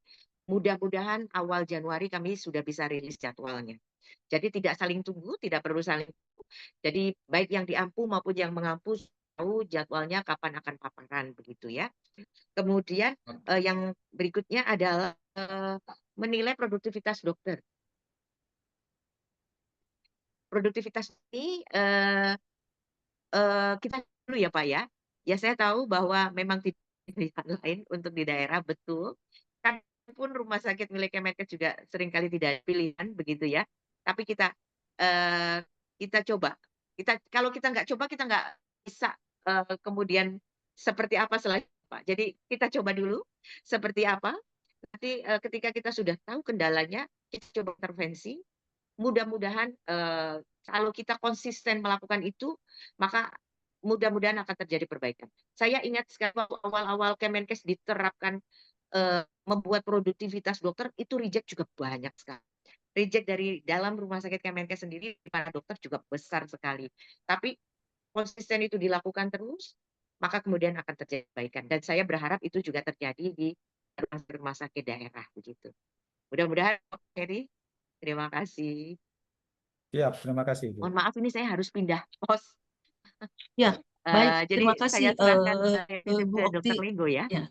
mudah-mudahan awal Januari kami sudah bisa rilis jadwalnya. Jadi tidak saling tunggu, tidak perlu saling tunggu. Jadi baik yang diampu maupun yang mengampu tahu jadwalnya kapan akan paparan begitu ya. Kemudian yang berikutnya adalah menilai produktivitas dokter. Produktivitas ini kita dulu ya Pak ya. Ya saya tahu bahwa memang tidak ada pilihan lain untuk di daerah, betul. Kan pun rumah sakit milik Kemenkes juga seringkali tidak ada pilihan begitu ya. Tapi kita coba. Kalau kita nggak coba kita nggak bisa kemudian seperti apa selanjutnya Pak. Jadi kita coba dulu seperti apa. Nanti ketika kita sudah tahu kendalanya, kita coba intervensi. Mudah-mudahan kalau kita konsisten melakukan itu, maka mudah-mudahan akan terjadi perbaikan. Saya ingat sekali waktu awal-awal Kemenkes diterapkan membuat produktivitas dokter, itu reject juga banyak sekali. Reject dari dalam rumah sakit Kemenkes sendiri, para dokter juga besar sekali. Tapi konsisten itu dilakukan terus, maka kemudian akan terjadi perbaikan. Dan saya berharap itu juga terjadi di rumah sakit daerah begitu. Mudah-mudahan, Pak Heri. Terima kasih. Ya, terima kasih, Bu. Mohon maaf ini saya harus pindah pos. Ya, baik. Jadi Terima kasih saya serahkan Bu ke Okti. Dr. Linggo ya. Ya.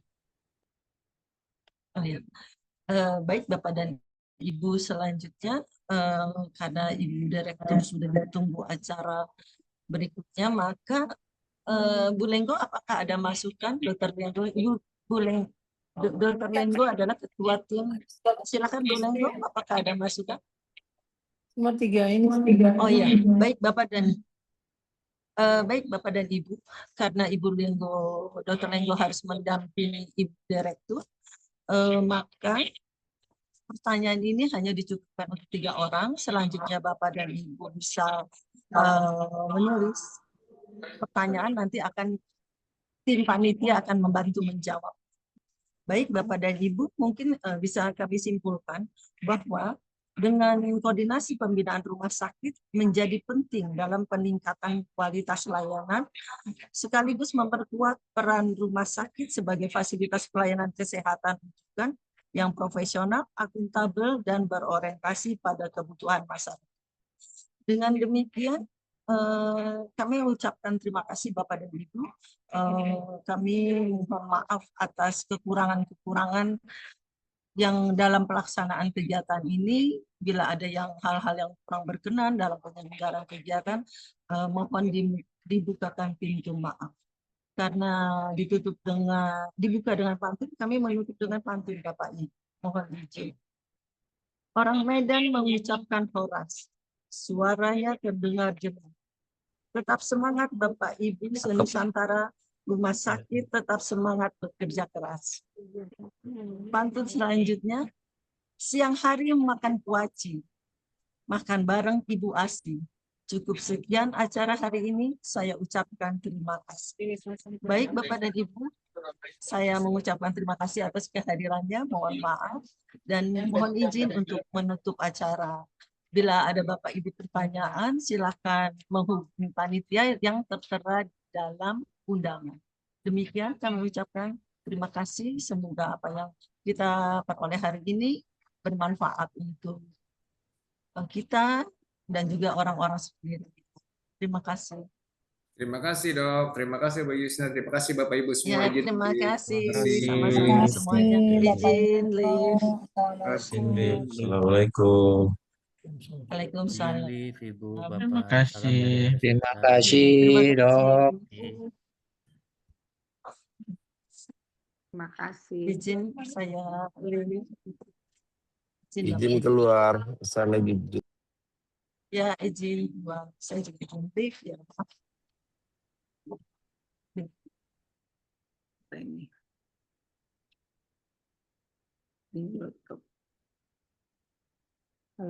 Oh, ya. Baik Bapak dan Ibu, selanjutnya karena Ibu Direktur sudah ditunggu acara berikutnya, maka Bu Lenggo, apakah ada masukan? Dr. Lenggo, Dr. Lenggo adalah ketua tim. Silakan Bu Lenggo, apakah ada masukan? Nomor 3 ini. Oh iya, baik Bapak dan Ibu, karena Ibu Lenggo, Dr. Lenggo harus mendampingi Ibu Direktur, maka pertanyaan ini hanya dicukupkan untuk 3 orang. Selanjutnya Bapak dan Ibu bisa menulis pertanyaan, nanti akan tim panitia akan membantu menjawab. Baik Bapak dan Ibu, mungkin bisa kami simpulkan bahwa dengan koordinasi pembinaan rumah sakit menjadi penting dalam peningkatan kualitas layanan, sekaligus memperkuat peran rumah sakit sebagai fasilitas pelayanan kesehatan rujukan yang profesional, akuntabel, dan berorientasi pada kebutuhan masyarakat. Dengan demikian, kami mengucapkan terima kasih Bapak dan Ibu. Kami mohon maaf atas kekurangan-kekurangan yang dalam pelaksanaan kegiatan ini. Bila ada hal-hal yang kurang berkenan dalam penyelenggaraan kegiatan, mohon dibukakan pintu maaf. Karena dibuka dengan pantun, kami menutup dengan pantun Bapak Ibu. Mohon izin. Orang Medan mengucapkan horas, suaranya terdengar jelas. Tetap semangat Bapak Ibu senusantara rumah sakit, tetap semangat bekerja keras. Pantun selanjutnya, siang hari makan kuaci, makan bareng Ibu Asti. Cukup sekian acara hari ini, saya ucapkan terima kasih. Baik Bapak dan Ibu, saya mengucapkan terima kasih atas kehadirannya, mohon maaf, dan mohon izin untuk menutup acara. Bila ada Bapak Ibu pertanyaan, silakan menghubungi panitia yang tertera dalam undangan. Demikian kami ucapkan terima kasih, semoga apa yang kita peroleh hari ini bermanfaat untuk kita dan juga orang-orang sendiri. Terima kasih. Terima kasih Dok, terima kasih Bu Yusna, terima kasih Bapak Ibu semua. Ya, Izin terima izin. kasih. Terima Sama-sama kasih. semuanya. Izin, live. Assalamualaikum. Waalaikumsalam. Ibu, Terima Bapak. Salam dari kasih. RSUD Terima Bekasi. kasih, Terima kasih. Dok. Terima kasih. Izin saya live. Izin Izin Bapak. keluar, saya lagi Ya, izin keluar. Saya juga live ya. Ini. Ini YouTube.